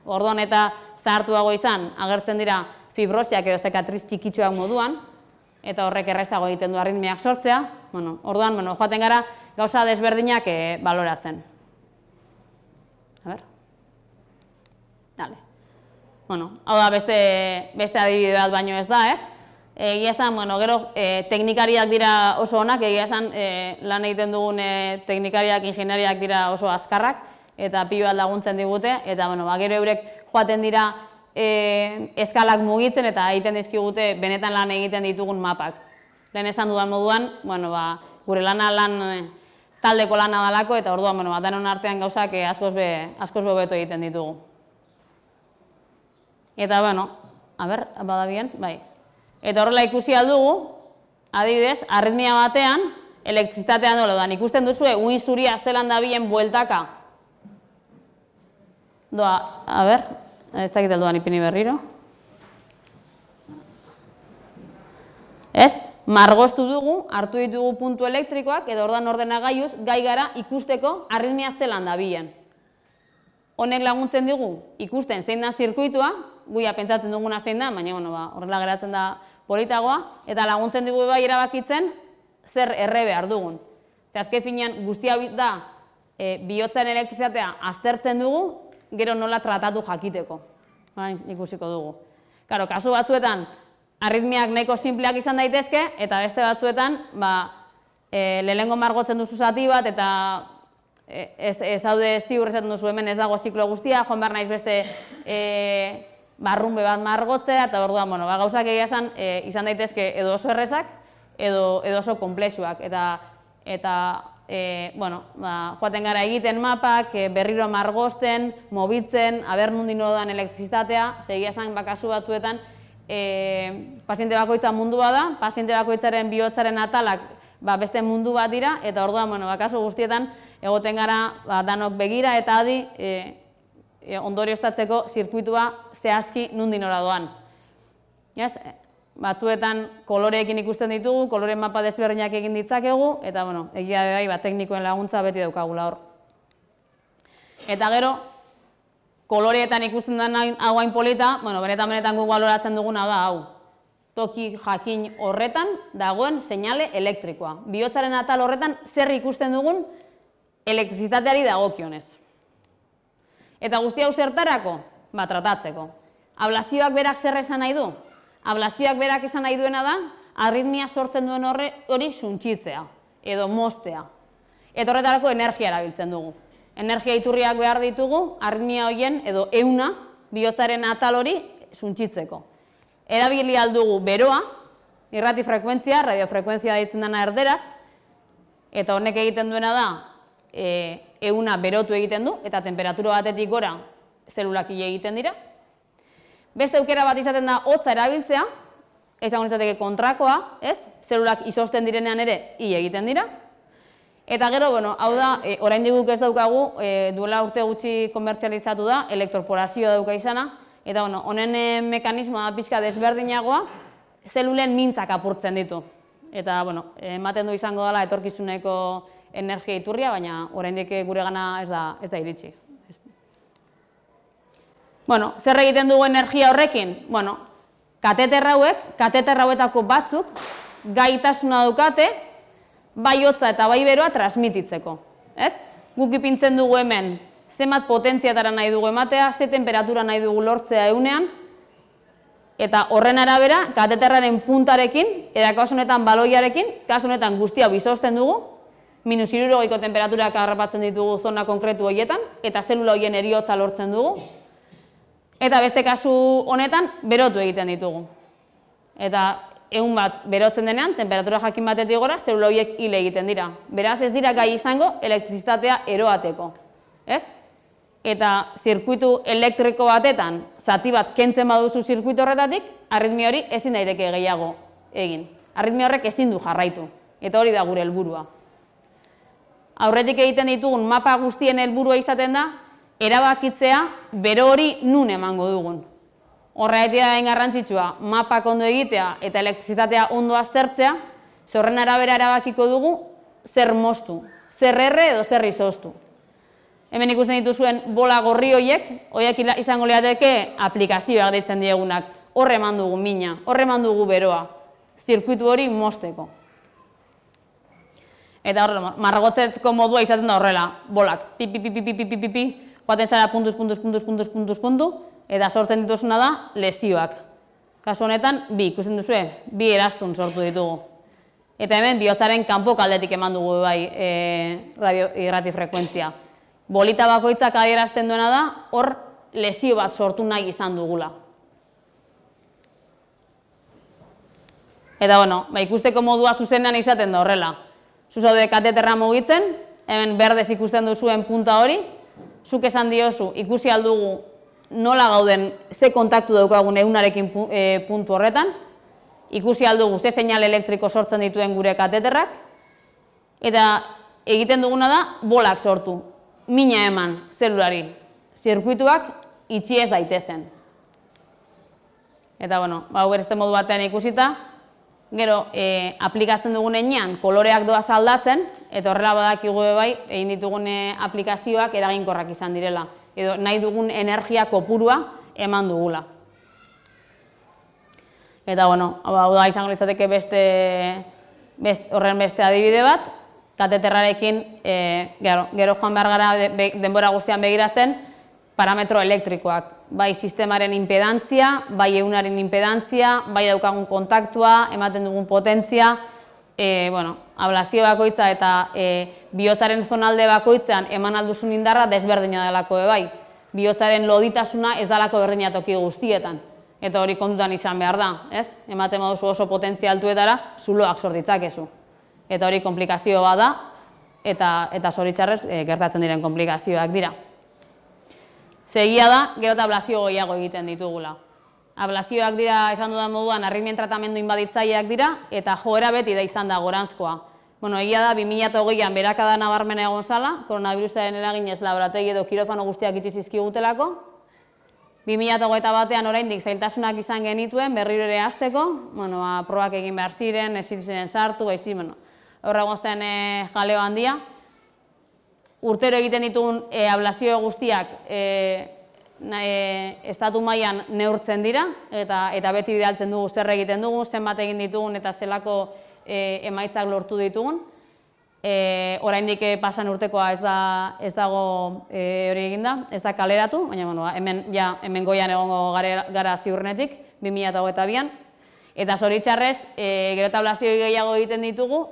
orduan eta zahartuago izan agertzen dira fibrosiak edo zekatriz txikitsuak moduan, eta horrek errezago egiten du arritmiak sortzea, orduan joaten gara gauza desberdinak baloratzen. A ber. Hau da beste adibide bat baino ez da, ez? Egia esan, gero teknikariak dira oso onak, egia esan lan egiten dugun teknikariak, ingeniariak dira oso azkarrak, eta pilo bat laguntzen digute, eta gero eurek joaten dira eskalak mugitzen eta egiten dizkigute benetan lan egiten ditugun mapak. Lehen esan dudan moduan, gure lan taldeko lana dalako, eta orduan, danon artean gauzak askoz hobeto egiten ditugu. Eta, a ber, badabien, bai. Eta horrela ikusi aldugu, adibidez, arritmia batean, elektrizitatean dolo da. Ikusten duzue, uin zuria zelan dabilen bueltaka. Doa, a ber, ez dakit alduan ipini berriro. Margoztu dugu, hartu ditugu puntu elektrikoak, edo ordan ordenagailuz, gai gara ikusteko arritmia zelan dabilen. Honek laguntzen digu ikusten zein da zirkuitua, guia pentsatzen duguna zein da, baina horrela geratzen da politagoa, eta laguntzen digu bai erabakitzen zer erre behar dugun. Azken finean guztia da bihotzaren elektrizitatea aztertzen dugu, gero nola tratatu jakiteko. Ikusiko dugu. Kasu batzuetan arritmiak nahiko sinpleak izan daitezke, eta beste batzuetan lehenengo margotzen duzu zati bat, eta ez haude ziur esaten duzu hemen ez dago ziklo guztia, joan behar naiz beste barrunbe bat margotzea, eta orduan, gauzak egia izan daitezke edo oso errezak, edo oso konplexuak, eta joaten gara egiten mapak, berriro margozten, mobitzen, aber nundi nodan elektrizitatea, egia esan kasu batzuetan paziente bakoitza mundua da, paziente bakoitzaren bihotzaren atalak beste mundu bat dira, eta orduan, kasu guztietan egoten gara danok begira eta adi ondorioztatzeko zirkuitua zehazki nundi nora doan. Batzuetan koloreekin ikusten ditugu, kolore mapa desberdinak egin ditzakegu, eta egia bai teknikoen laguntza beti daukagula hor. Eta gero, koloreetan ikusten den hau hain polita, benetan gu baloratzen duguna da hau. Toki jakin horretan dagoen seinale elektrikoa. Bihotzaren atal horretan zer ikusten dugun elektrizitateari dagokionez. Eta guzti hau zertarako? Tratatzeko. Ablazioak berak zer esan nahi du? Ablazioak berak esan nahi duena da, arritmia sortzen duen hori suntsitzea, edo moztea. Eta horretarako energia erabiltzen dugu. Energia iturriak behar ditugu, arritmia horien edo ehuna bihotzaren atal hori suntsitzeko. Erabili aldugu beroa, irrati frekuentzia, radiofrekuentzia deitzen dena erderaz, eta honek egiten duena da, ehuna berotu egiten du, eta temperatura batetik gora zelulak hile egiten dira. Beste aukera bat izaten da hotza erabiltzea, esango litzateke kontrakoa, ez? Zelulak izozten direnean ere hile egiten dira. Eta gero, bueno, hau da, oraindik guk ez daukagu, duela urte gutxi komertzializatu da, elektroporazioa dauka izana, eta bueno, honen mekanismoa da pixka desberdinagoa, zelulen mintzak apurtzen ditu. Eta, bueno, ematen du izango dela etorkizuneko energia iturria, baina oraindik guregana ez da iritsi. Bueno, zer egiten dugu energia horrekin? Bueno, kateter hauetako batzuk gaitasuna daukate, bai hotza eta bai beroa transmititzeko, ez? Guk ipintzen dugu hemen zenbat potentziatara nahi dugu ematea, ze temperatura nahi dugu lortzea ehunean, eta horren arabera, kateterraren puntarekin, eta kasu honetan baloiarekin, kasu honetan guztia izozten dugu, -60 temperaturak harrapatzen ditugu zona konkretu horietan, eta zelula horien heriotza lortzen dugu, eta beste kasu honetan berotu egiten ditugu. Eta ehun bat berotzen denean, temperatura jakin batetik gora, zelula horiek hile egiten dira. Beraz, ez dira gai izango elektrizitatea eroateko, ez? Eta zirkuitu elektriko batetan, zati bat kentzen baduzu zirkuitu horretatik, arritmia hori ezin daiteke gehiago egin. Arritmia horrek ezin du jarraitu, eta hori da gure helburua. Aurretik egiten ditugun mapa guztien helburua izaten da, erabakitzea bero hori nun emango dugun. Horregatik da garrantzitsua, mapak ondo egitea eta elektrizitatea ondo aztertzea, ze horren arabera erabakiko dugu zer moztu, zer erre edo zer izoztu. Hemen ikusten dituzuen bola gorri horiek izango lirateke aplikazioak deitzen diegunak. Horre eman dugu mina, horre eman dugu beroa, zirkuitu hori mozteko. Eta horrela, margotzeko modua izaten da horrela, bolak, pipi, joaten zara puntu, eta sortzen dituzuna da lesioak. Kasu honetan, ikusten duzue, 2 eraztun sortu ditugu. Eta hemen, bihotzaren kanpo kaldetik eman dugu bai irrati frekuentzia. Bolita bakoitzak adierazten duena da, hor lesio bat sortu nahi izan dugula. Eta, bueno, ikusteko modua zuzenean izaten da horrela. Zuzaude kateterra mugitzen, hemen berdez ikusten duzuen punta hori, zuk esan diozu, ikusi aldugu nola gauden ze kontaktu daukagun ehunarekin puntu horretan, ikusi aldugu ze seinal elektriko sortzen dituen gure kateterrak, eta egiten duguna da bolak sortu, mina eman zelulari, zirkuituak itxi ez daitezen. Eta, bueno, beste modu batean ikusita, gero, aplikatzen dugun enean koloreak doaz aldatzen, eta horrela badakigu bai, egin ditugun aplikazioak eraginkorrak izan direla, edo nahi dugun energia kopurua eman dugula. Eta, bueno, hau da izango litzateke horren beste adibide bat, kateterrarekin gero joan behar gara denbora guztian begiratzen parametro elektrikoak. Bai sistemaren impedantzia, bai ehunaren impedantzia, bai daukagun kontaktua, ematen dugun potentzia, ablazio bakoitza eta bihotzaren zonalde bakoitzean eman alduzun indarra desberdina delako bai. Bihotzaren loditasuna ez dalako berdina toki guztietan. Eta hori kontutan izan behar da, ez? Ematen baduzu oso potentzia altuetara, zuloak sor ditzakezu. Eta hori komplikazio bat da, eta zoritxarrez gertatzen diren komplikazioak dira. Segia da, gero eta ablazio gehiago egiten ditugula. Ablazioak dira, esan dudan moduan, arritmien tratamendu inbaditzaileak dira, eta joera beti da izan da goranzkoa. Egia da, 2008an berakada nabarmena egon zala, koronavirusaren eraginez laborategi edo kirofano guztiak itxi zizkigutelako. 2021an oraindik zailtasunak izan genituen, berriro ere hasteko, probak egin behar ziren, ez ziren sartu, horra egon zen jaleo handia. Urtero egiten ditugun ablazio guztiak estatu mailan neurtzen dira, eta beti bidaltzen dugu zer egiten dugu, zenbat egin ditugun eta zelako emaitzak lortu ditugun. Oraindik pasan urtekoa ez dago hori eginda, ez da kaleratu, baina hemen goian egongo gara ziurrenetik, 2022an. Eta zoritxarrez, gero eta ablazio gehiago egiten ditugu,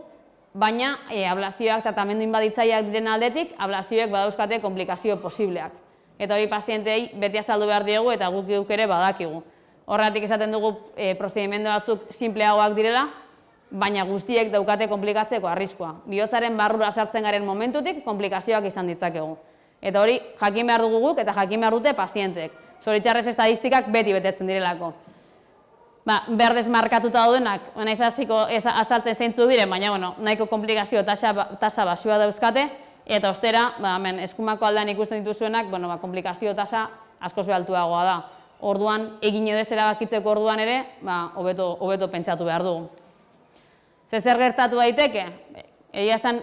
baina ablazioak tratamendu inbaditzaileak diren aldetik, ablazioek badauzkate komplikazio posibleak. Eta hori pazientei beti azaldu behar diegu eta guk ere badakigu. Horregatik esaten dugu prozedimendu batzuk simpleagoak direla, baina guztiek daukate komplikatzeko arriskua. Bihotzaren barrura sartzen garen momentutik komplikazioak izan ditzakegu. Eta hori jakin behar dugu guk eta jakin behar dute pazientek. Zoritxarrez estadistikak beti betetzen direlako. Berdez markatuta daudenak, naiz hasiko azaltzen zeintzuk diren, baina nahiko komplikazio tasa basua dauzkate, eta ostera, eskumako aldean ikusten dituzuenak, komplikazio tasa askoz behaltuagoa da. Orduan, egin edo ez erabakitzeko orduan ere, hobeto pentsatu behar dugu. Zer gertatu daiteke? Egia esan,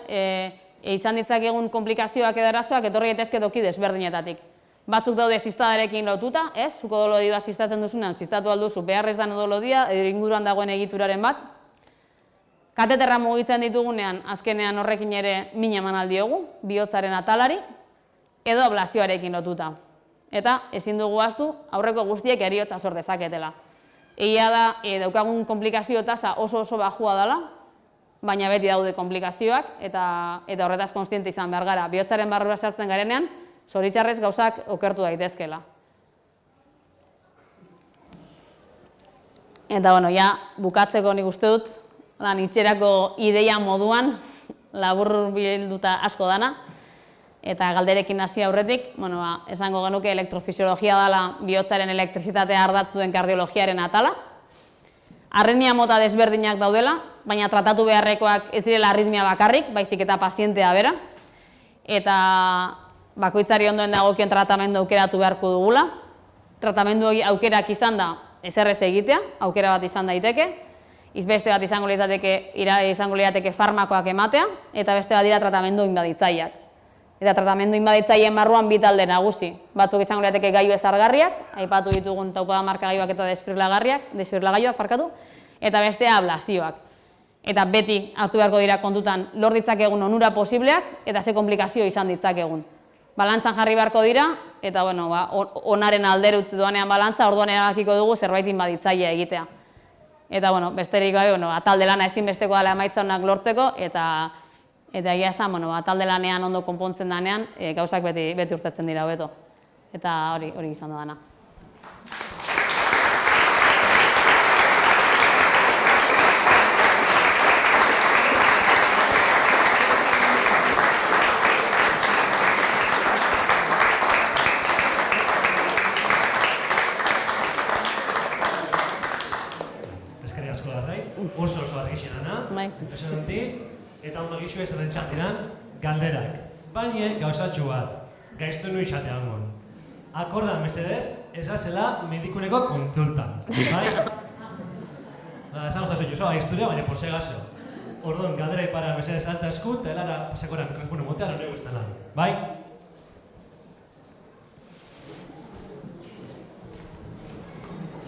izan ditzakegun komplikazioak edo arazoak etorri daitezke toki desberdinetatik. Batzuk daude zistadarekin lotuta, ez? Zuko odolodia zistatzen duzunean, zistatu alduzu beharrez dan odolodia, edo inguruan dagoen egituraren bat. Kateterra mugitzen ditugunean, azkenean horrekin ere min eman aldiogu, bihotzaren atalari, edo ablazioarekin lotuta. Eta ezin dugu ahaztu, aurreko guztiek heriotza sor dezaketela. Egia da, daukagun komplikazio tasa oso bajua dela, baina beti daude komplikazioak, eta horretaz kontziente izan behar gara. Bihotzaren barrura sartzen garenean, zoritxarrez gauzak okertu daitezkela. Eta, bukatzeko nik uste dut, itxerako ideia moduan, labur bilduta asko dana, eta galderekin hasi aurretik, esango genuke elektrofisiologia dela bihotzaren elektrizitatea ardatz duen kardiologiaren atala. Arritmia mota desberdinak daudela, baina tratatu beharrekoak ez direla arritmia bakarrik, baizik eta pazientea bera. Eta bakoitzari ondoen dagokion tratamendu aukeratu beharko dugula. Tratamendu aukerak izan da ezerrez egitea, aukera bat izan daiteke. Beste bat izango lirateke farmakoak ematea, eta beste bat dira tratamendu inbaditzaileak. Eta tratamendu inbaditzaileen barruan bi talde nagusi. Batzuk izango lirateke gailu ezargarriak, aipatu ditugun taupada markagailuak eta desfibrillagailuak, eta bestea ablazioak. Eta beti hartu beharko dira kontutan lor ditzakegun onura posibleak eta ze komplikazio izan ditzakegun. Balantzan jarri beharko dira, eta onaren alderu utzi doanean balantza, orduan erabakiko dugu zerbait inbaditzailea egitea. Eta besterik gabe, atalde lana ezinbesteko dela emaitza onak lortzeko, eta egia esan, atalde lanean ondo konpontzen danean, gauzak beti urtetzen dira hobeto. Eta hori izan da dana. Oso argixenana, eta ondo gixu ez errentxatiran galderak. Baina gauzatxu bat, gaiztu nuen xatea hongon. Akordan, mesedez, ez gazela medikuneko kontsultan. Bai? Esan goztazu, jo, gaizturia, baina por segaso. Orduan, galdera ipara, mesedez, altza eskut, eta helara pasakora mikrofonu motea, nire guztan lan. Bai?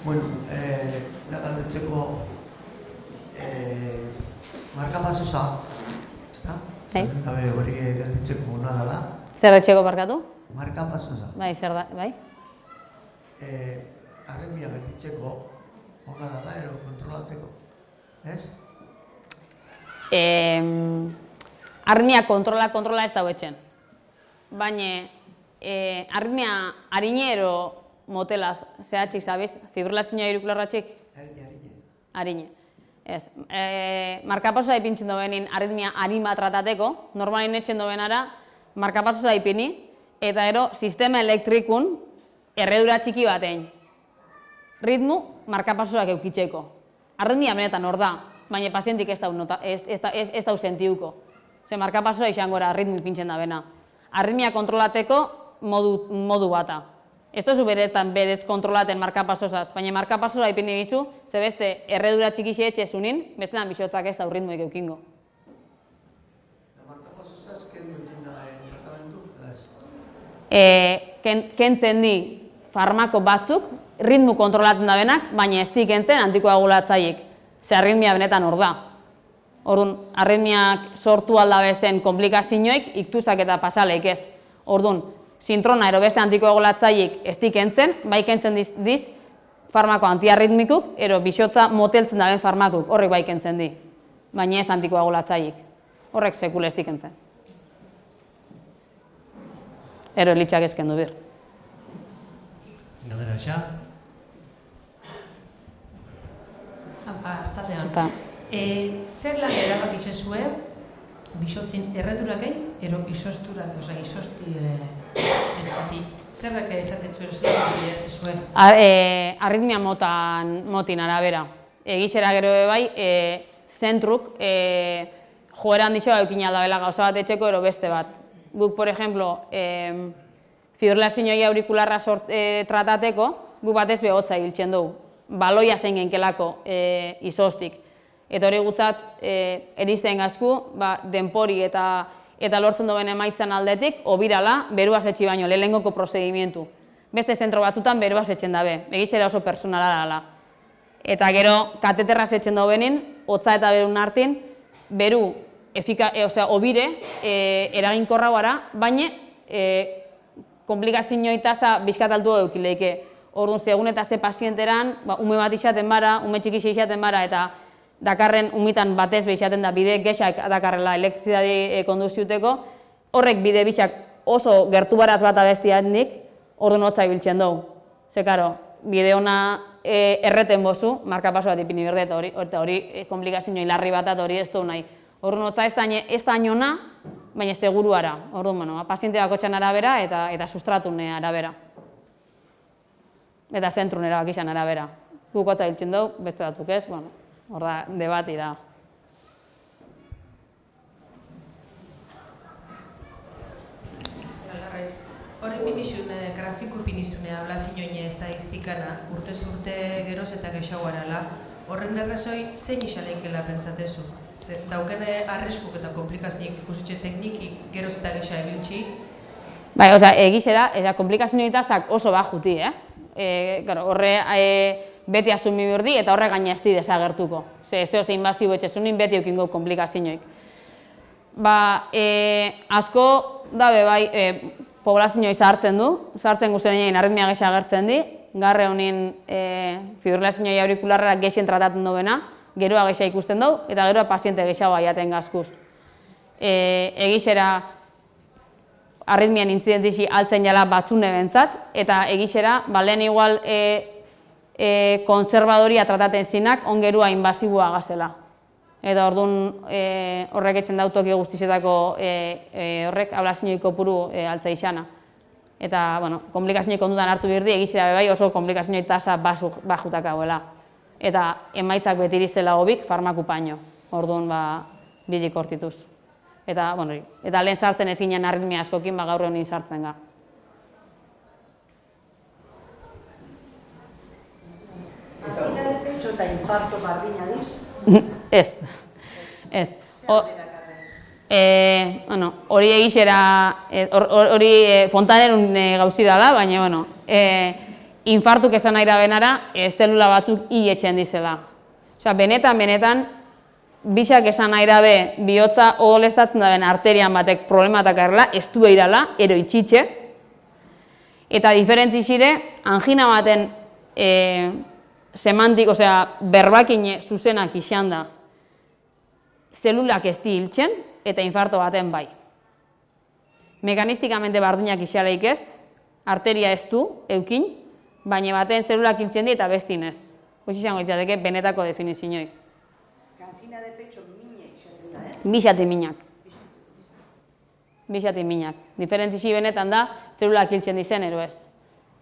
Bueno, galdetzeko markapasosa, ezta? Bai. Hori galdetzeko ona dela. Zer etxeko barkatu? Markapasosa. Bai, zer da, bai? Arritmia gelditzeko ona dela, ero kontrolatzeko, ez? Arritmia kontrola ez da betxen. Baina, arritmia harinero motelaz, zehatxik, zabiz? Fibrilazioa irikularratxik? Harine. Ez. Markapasosa ipintzen dobenin arritmia harin bat tratateko, normalin etxen dobenara, markapasosa ipini, eta ero, sistema elektrikun erredura txiki batein. Ritmu markapasosak eukitzeko. Arritmia benetan hor da, baina pazientik ez dau sentiuko. Ze markapasosa izango era ritmu ipintzen da bena. Arritmia kontrolateko modu bata. Ez duzu beretan berez kontrolaten markapasosaz, baina markapasosa ipini bizu, ze beste erredura txikixe etxezunin, bestelan bisotzak ez da ritmoik eukingo. Markapasosaz kendu egin da tratamendu? Kentzen di farmako batzuk, ritmu kontrolatzen da benak, baina ez di kentzen antikoagulatzaiek. Ze arritmia benetan hor da. Orduan, arritmiak sortu alda bezen komplikazioek, iktuzak eta pasaleik ez. Orduan, sintrona ero beste antikoagulatzaiek ez di kentzen, bai kentzen diz farmako antiarritmikuk, ero bisotza moteltzen daben farmakuk, horrek bai kentzen di. Baina ez antikoagulatzaiek. horrek sekule ez dikentzen. Ero elitxak ezken du bir. Galdera xa. Artzaldean. Eta, Zer lan erabakitzen zuen, bisotzin erreturakei, ero isosturak, oza, isosti zezkati. Zerrak esaten zuen, zerrak bideratzen zuen? Arritmia motin arabera. Egizera gero bai, zentruk joera handixoa eukin aldabela gauza bat etxeko ero beste bat. Guk, por ejemplo, fibrilazioi aurikularra tratateko, guk batez behotza hiltzen dugu. Baloia zein genkelako izostik. Eta hori gutzat, erizten gazku, denpori eta lortzen duen emaitzan aldetik, obirala, beruaz etxi baino, lehenengoko prozedimentu. Beste zentro batzutan beruaz etxen dabe, egizera oso personala dala. Eta gero, kateterraz etxen daubenin, hotza eta berun hartin, beru, obire, eraginkorra gara, baina komplikazio itasa bizkataltu eukileike. Orduan, segun eta ze pazienteran, ume bat izaten bara, ume txikixe izaten bara, eta dakarren umitan batez izaten da bide gexak dakarrela elektrizidade konduziuteko, horrek bide bitxak oso gertu baraz bat abestiatik, orduan hotza ibiltzen dugu. Ze, karo, bide ona erreten bozu, markapaso bat ipini berde, eta hori komplikazio hilarri bat eta hori ez du nahi. Orduan hotza ez da inona, baina seguruara. Orduan, paziente bakotxan arabera eta sustratune arabera. Eta zentrun erabakizan arabera. Guk hotza hiltzen dugu, beste batzuk ez, hor da, debatira. Horre pinizun, grafiko pinizune, habla zinoine estadistikana, urtez urte geroz eta gehiago arala, horren errazoi zein isaleikela pentsatezu? Daukene arriskuk eta komplikazioik ikusitxe tekniki geroz eta gehiago ebiltzi? Bai, egizera, komplikazio itasak oso bajuti, horre beti asumi berdi eta horre gaina esti desagertuko. Zeo zein basibo etxezunin beti eukingo komplikazioik. Asko dabe bai, poblazioi zahartzen du, zahartzen guztien egin arritmia gehiago agertzen di, garre honin fibrilazioi aurikularra gehien tratatzen duena, geroa gehiago ikusten dugu, eta geroa paziente gehiago aiaten gazkuz. Egizera, arritmian intzidentixi altzen jala batzune bentzat, eta egizera, lehen igual konservadoria trataten zinak, ongerua inbasibua gazela. Eta orduan horrek etxen dautoki guztizetako horrek ablazioik kopuru altza izana. Eta, komplikazioik ondutan hartu birdi, egizera bebai oso komplikazioik tasa bajutak hauela. Eta emaitzak betirizela hobik farmaku paino. Orduan, bidik hortituz. Eta lehen sartzen ez ginen arritmia askokin, gaur honin sartzen ga. Angina de pecho eta infarto bardina diz? Ez. Hori egizera, hori fontanerun gauzi dela, baina, infartuk esan nahi da benara, zelula batzuk hiletxen dizela. Benetan, bisak esan nahi dabe, bihotza odolestatzen daben arterian batek problematak erla, ez du eirala, ero itxitxe. Eta diferentzizire, angina baten semantik, berbakine zuzenak izan da, zelulak ez di hiltzen, eta infarto baten bai. Mekanistikamente bardunak isaleik ez, arteria ez du, eukin, baina baten zelulak hiltzen di eta bestin ez. Hoxe izango izateke benetako definizioik. Angina de pecho mina izaten da, ez? Bixati minak. Diferentzisi benetan da, zelulak hiltzen dizen ero ez.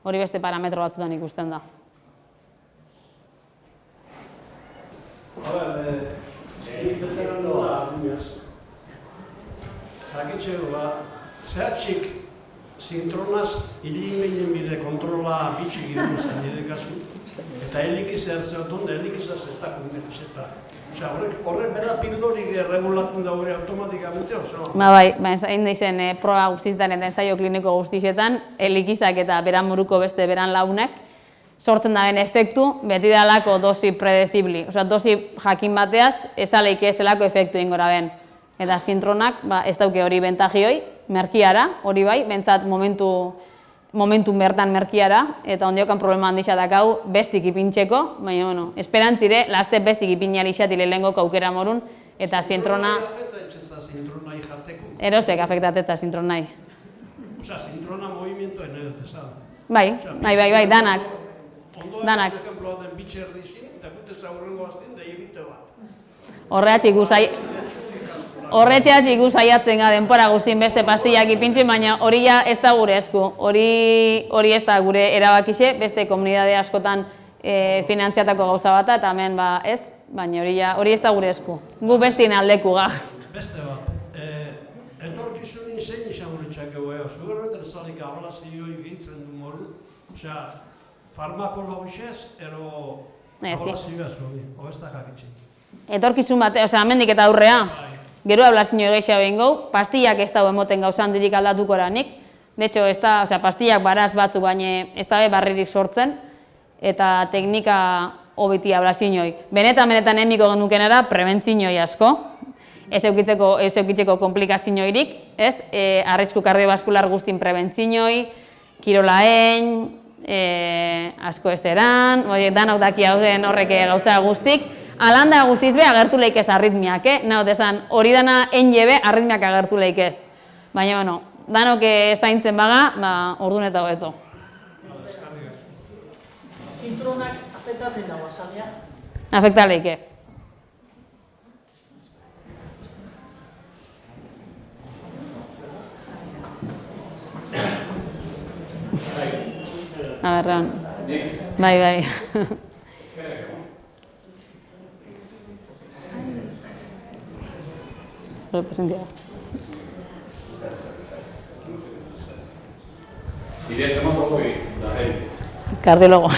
Hori beste parametro batzutan ikusten da. Egitetan nola arruinaz. Jakitxego zehatxik zintronaz irimenen bide kontrola bitxik iruduzan nire kasu. Eta helikiz ertzeotun da helikizaz ez da kundekizeta. Horrek bera pildorik regulatzen da hori automatikamente oso? Bai, hain daizen proba guztietan eta ensaio kliniko guztietan, helikizak eta beran muruko beste beran launek, sortzen daben efektu, beti dalako dosi predezibli. Dosi jakin bateaz, ezaleik ezelako efektu ingora ben. Eta zintronak, ez dauke hori bentajioi, merkiara, hori bai, bentsat momentu bertan merkiara, eta ondiokan problema handixatak hau bestik ipintxeko, baina, esperantzire, laste bestik ipinari xatile lehenko aukera morun, Eta zintrona, Afektatzen zintrona jateko. erosek afektatetza zintronai. Osea, zintrona movimiento esan. Bai, danak. Ondoan, Danak. por ejemplo, den bitxerdizin, eta gute zaurrengo azten da irite bat. Horretxeaz ikusaiatzen ga denpora guztin beste pastillak ipintzi, baina hori ja ez da gure esku. Hori ez da gure erabakixe, beste komunidade askotan finantziatako gauza bata, eta hemen ez, baina hori ez da gure esku. Gu bestien aldeku ga. Beste bat, etorkizunin zein izan horretxakeu eo, zugerretan zalik ablazioi gehitzen du moru, osea, farmakologixez, ero ablazioa zuen, ez da jakitxin. Etorkizun bate, hemendik eta aurrea, gero ablazio egeixea behin gau, pastillak ez dago emoten gauza handirik aldatuko eranik, de hecho, pastillak baraz batzuk baina ez da barririk sortzen, eta teknika hobiti ablaziooi. Benetan eniko genukenera, prebentzioi asko, ez eukitzeko komplikazioirik, ez, arrisku kardiobaskular guztin prebentzioi, kirolaen, asko ezeran, danok daki horrek gauza guztik, alanda guztiz be agertu leik ez arritmiak, naho desan, hori dana enjebe arritmiak agertu leik ez. Baina, bueno, danok zaintzen baga, ordun eta hobeto. Zintronak afektatzen dago azalea? Afekta leike. A ver, Ran. Bai. Representado. Cardiólogo.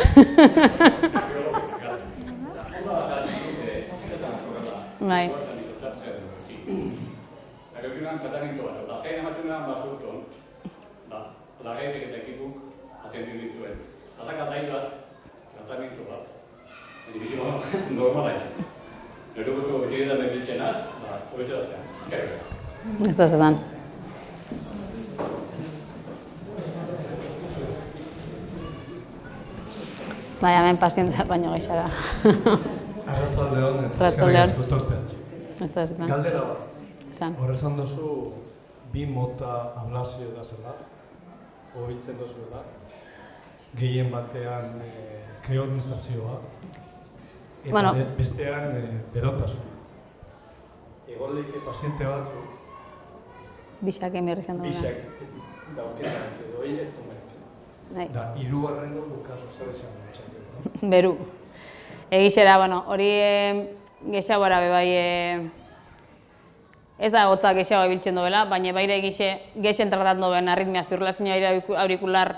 Bai. Ez da zetan. Bai, hemen pazientzia baino geixara. Arratzaldeon, Ez da zetan. Galdera bat. Esan. Horrezan dozu, bi mota ablazio da zela, hobiltzen dozuela, gehien batean kreonizazioa, eta bestean berotasun. Egon leike paziente batzu, Bixak emirri zen duena. bixak daukenak edo hiletzen behar. Da, hirugarrengo bukazu zer esan dutxak. Beru. Egixera, hori gexabara bai, ez da gotzak gexagoa biltzen duela, baina baire gexen tratat duen arritmia fibrillazio aurikular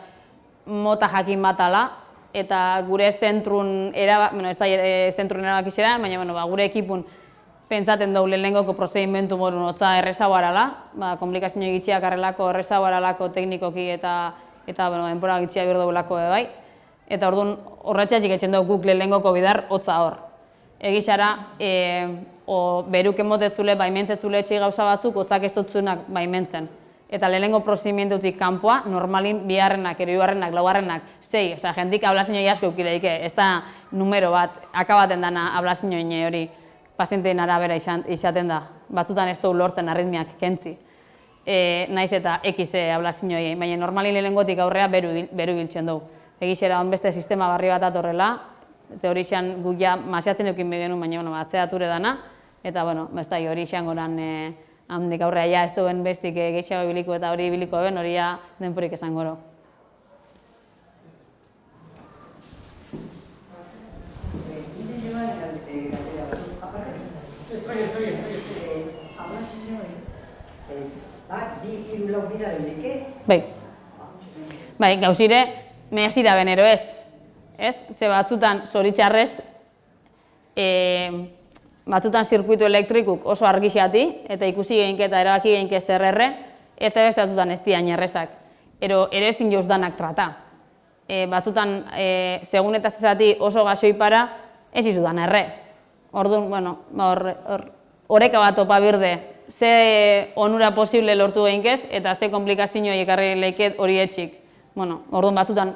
mota jakin batala, eta gure zentrun erabakixera, baina gure ekipun pentsaten dugu lehenengoko prozedimentu morun hotza errezago arala, komplikazio egitxiak arrelako errezago aralako teknikoki eta denpora gitxia behar dugulako bai. Eta orduan horretxeatxik etxen dugu guk lehenengoko bidar hotza hor. Egixara, beruk emotetzule, baimentzezule etxei gauza batzuk, hotzak ez dutzunak baimentzen. Eta lehenengo prozedimentutik kanpoa, normalin biharrenak, hirugarrenak, laugarrenak, 6, jentik ablazio asko eukileike, ez da numero bat, akabaten dana ablazio hori. Pazienteen arabera izaten da, batzutan ez dugu lortzen arritmiak kentzi. Naiz eta X ablazioei, baina normalin lehenengotik aurrea beru biltzen dugu. Egixera beste sistema barri bat atorrela, teorixan guk ja masiatzen eukin begenu, baina atzeature dana, eta ez da hori izango lan handik aurrea ja ez duen bestik gehiago biliko eta hori biliko ben, hori ja denporik esan goro. Bai, gauzire, mehazira benero ez. Ze batzutan, zoritxarrez, batzutan zirkuitu elektrikuk oso argixati, eta ikusi geinke eta erabaki geinke zerrerre, eta beste batzutan ez dian errezak. Ero ezin joz danak trata. Batzutan, segun eta zezati oso gaxoipara, ez izudan erre. Orduan, horreka bat topa birde, ze onura posible lortu geinkez, eta ze komplikazioa ekarri leiket hori etxik. Orduan batzutan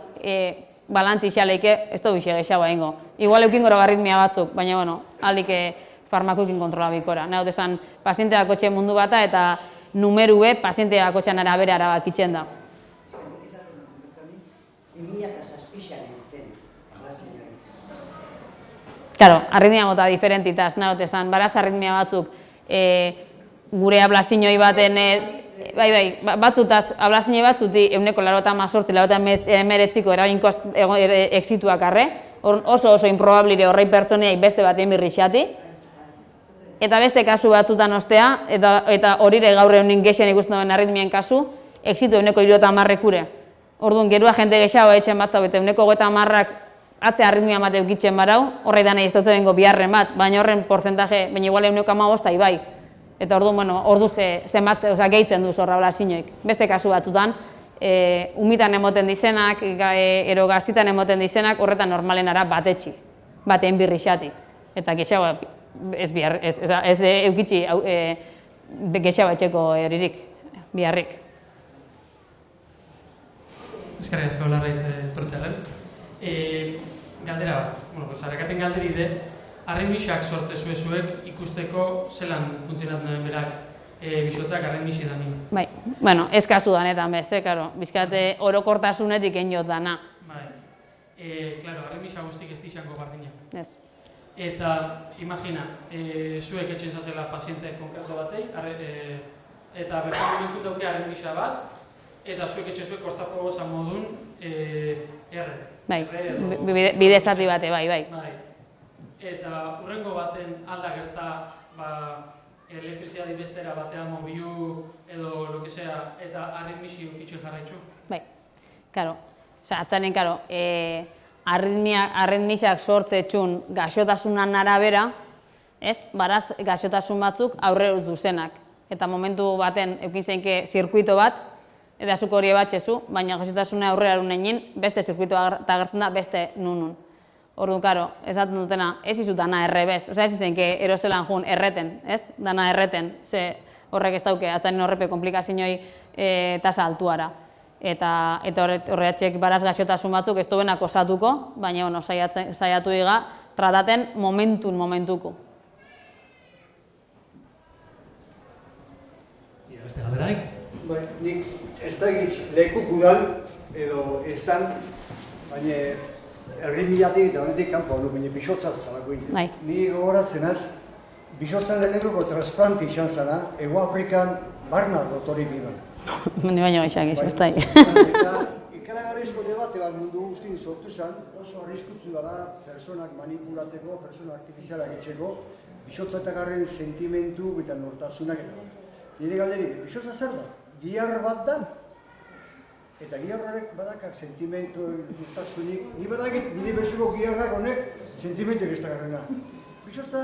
balantzi xa leike, ez du bixe gexagoa ingo. Igual eukin gora arritmia batzuk, baina aldik farmakoekin kontrola bikora. Nahi dut esan, pazientea kotxe mundu bata eta numerue pazientea kotxean arabera erabakitzen da. Nik izaten dut, 2007an nintzen, Blasinoen. Claro, arritmia mota diferentitaz, nahi dut esan, baraz arritmia batzuk gure ablazinoi baten, batzutaz, ablazinoi batzuti 188, 189 eraginko exituak arre, oso improbablire horrei pertsoniai beste baten birrixati, eta beste kasu batzutan ostea, eta horire gaur egunin gexen ikusten duen arritmien kasu, exitu 130 Orduan, gerua jente gexago etxen batzau, eta 130ak atze arritmia bat eukitzen barau, horrei da nahi ez dut bengo biharren bat, baina horren porcentaje, baina igual 1,5 bai. Eta orduan, bueno, ordu zenbatze, gehitzen du zorra ablazinioik. Beste kasu batzutan, umitan emoten dizenak, ero gaztitan emoten dizenak, horretan normalenara batetxi, baten birrixati. Eta gexago, ez eukitzi gexago etxeko horirik, biharrik. Eskerrik asko Larraiz tortearen. Galdera bat, zarekaten galderi de, arritmixak sortze zuek ikusteko zelan funtzionatzen den berak bizotzak arritmixi da nien. Bai, bueno, ez kasu danetan bez, karo, bizkate orokortasunetik enjot dana. Bai, klaro, arritmixa guztik ez dixango bardinak. Ez. Eta, imagina, zuek etxen zazela paziente konkreto batei, eta bertan momentu dauke arritmixa bat, eta zuek etxe zuek kortafogo zan modun erre. Bai, bide zati bate, bai. Eta hurrengo baten aldagerta elektrizidadi bestera batean mobilu edo lo que sea, eta arritmixi ukitxu jarraitxu? Bai, karo. Osa, atzanen, karo, arritmixak sortzetxun gaxotasunan arabera, ez? Baraz, gaxotasun batzuk aurre duzenak. Eta momentu baten eukizeinke zirkuito bat, eta zuk hori batxezu, baina gaxotasuna aurrera arunenin, beste zirkuito agertzen da, beste nunun. Orduan, karo, esaten dutena, ez izu dana errebez, ez izenke erozelan jun erreten, ez? Dana erreten, ze horrek ez dauke, atzanen horrepe komplikazioi tasa altuara. Eta horretxek baraz gaxotasun batzuk ez duenak osatuko, baina saiatu iga, trataten momentuko. Ia, beste galderaik? Bai, nik ez da egiz lehekuk udal edo ez dan, baina erritmiatik eta honetik kanpo, baina bisotzaz zalako ite. Bai. Ni gogoratzen az, bisotzan lehenekoko transplanti izan zara, Ego Afrikan Barnard doktorik iban. Ni baino gaixak ez da. Eta ikaragarrizko debate bat mundu guztin sortu zen, oso arriskutsu dara personak manipulateko, persona artifizialak etxeko, bisotzategarren sentimentu eta nortasunak eta bat. Nire galderi, bisotza zer da? Gihar bat da? Eta gihar horrek badakak sentimentu nortasunik, ni badakit nire bezuko giharrak honek sentimentuak ez da garrena. Bisotza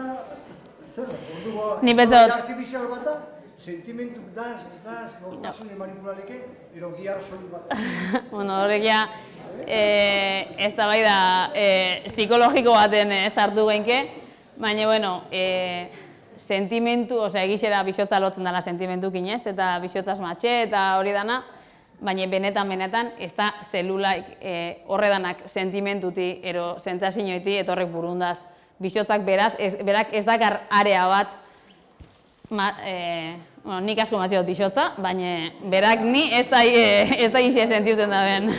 zer da? Ordua, artifizial bat da? Sentimentuk daz, nortasune manipulaleke, ero gihar soil bat. Bueno, horrek ja, ez da bai da psikologiko baten sartu genke, baina, bueno, sentimentu, osea, egixera bisotza lotzen dela sentimentukin ez, eta bisotzaz matxe eta hori dana, baina benetan, ez da zelulaik horredanak sentimentuti, ero sentsazioiti etorrek burundaz. Bisotzak berak ez dakar area bat, nik asko maziot bisotza, baina berak ni ez da ixe sentiuten da ben.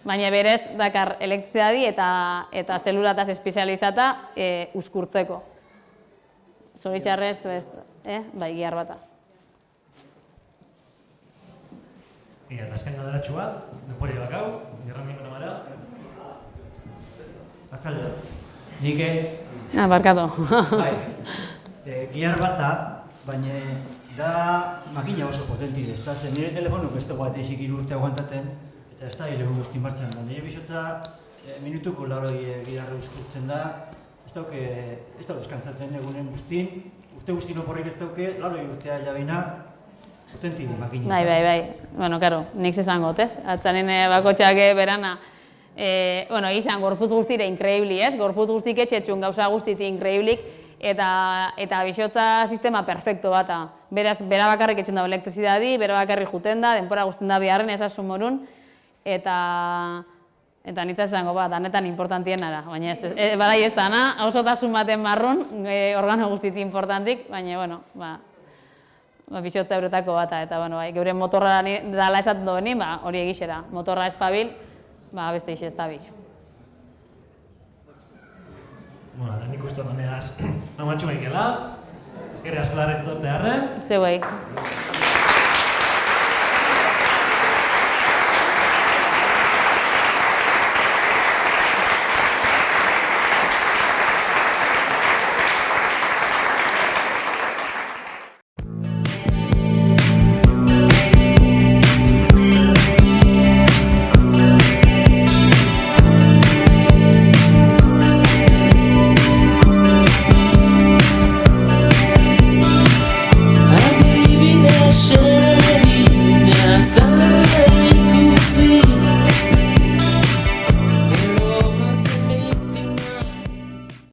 Baina berez dakar elektrizidadi eta zelulataz espezializata uzkurtzeko. Zoritxarrez, bai, gihar bata. Ia, eta azken galderatxu bat, denpori bakau, gerrandiko namara. Atzalde, nik barkatu. Bai, gihar bata, baina da makina oso potenti, ez da, zen nire telefonuk ez dago ateizik 3 urte aguantaten, eta ez da hilego guztin martxan da. Nire bisotza minutuko laroi gidarra uzkurtzen da, ez dauke eskantzaten egunen guztin, urte guztin oporrik ez dauke, laroi urtea jabeina, potenti di makina. Bai. Bueno, karo, nik zizangot, ez? Atzanen bakotxak berana, izan gorputz guztire inkreibli, ez? Gorputz guztik etxetxun gauza guztiti inkreiblik, eta bisotza sistema perfecto bata. Beraz, bera bakarrik etxen dago elektrizidadi, bera bakarrik juten da, denpora guztien da biharren, ezasun morun, eta Eta nitzaz zango bat, danetan importantiena da, baina ez, barai ez dana, osotasun baten marrun, organo guztiti importantik, baina, bueno, bixotza euretako bata, eta, bueno, geure motorra dala esaten duenin, hori egixera, motorra espabil, beste ixe ez da bil. Bueno, da nik uste honeaz, mamatxu behikela, ezkerri asko larretzat beharren. Zeuei.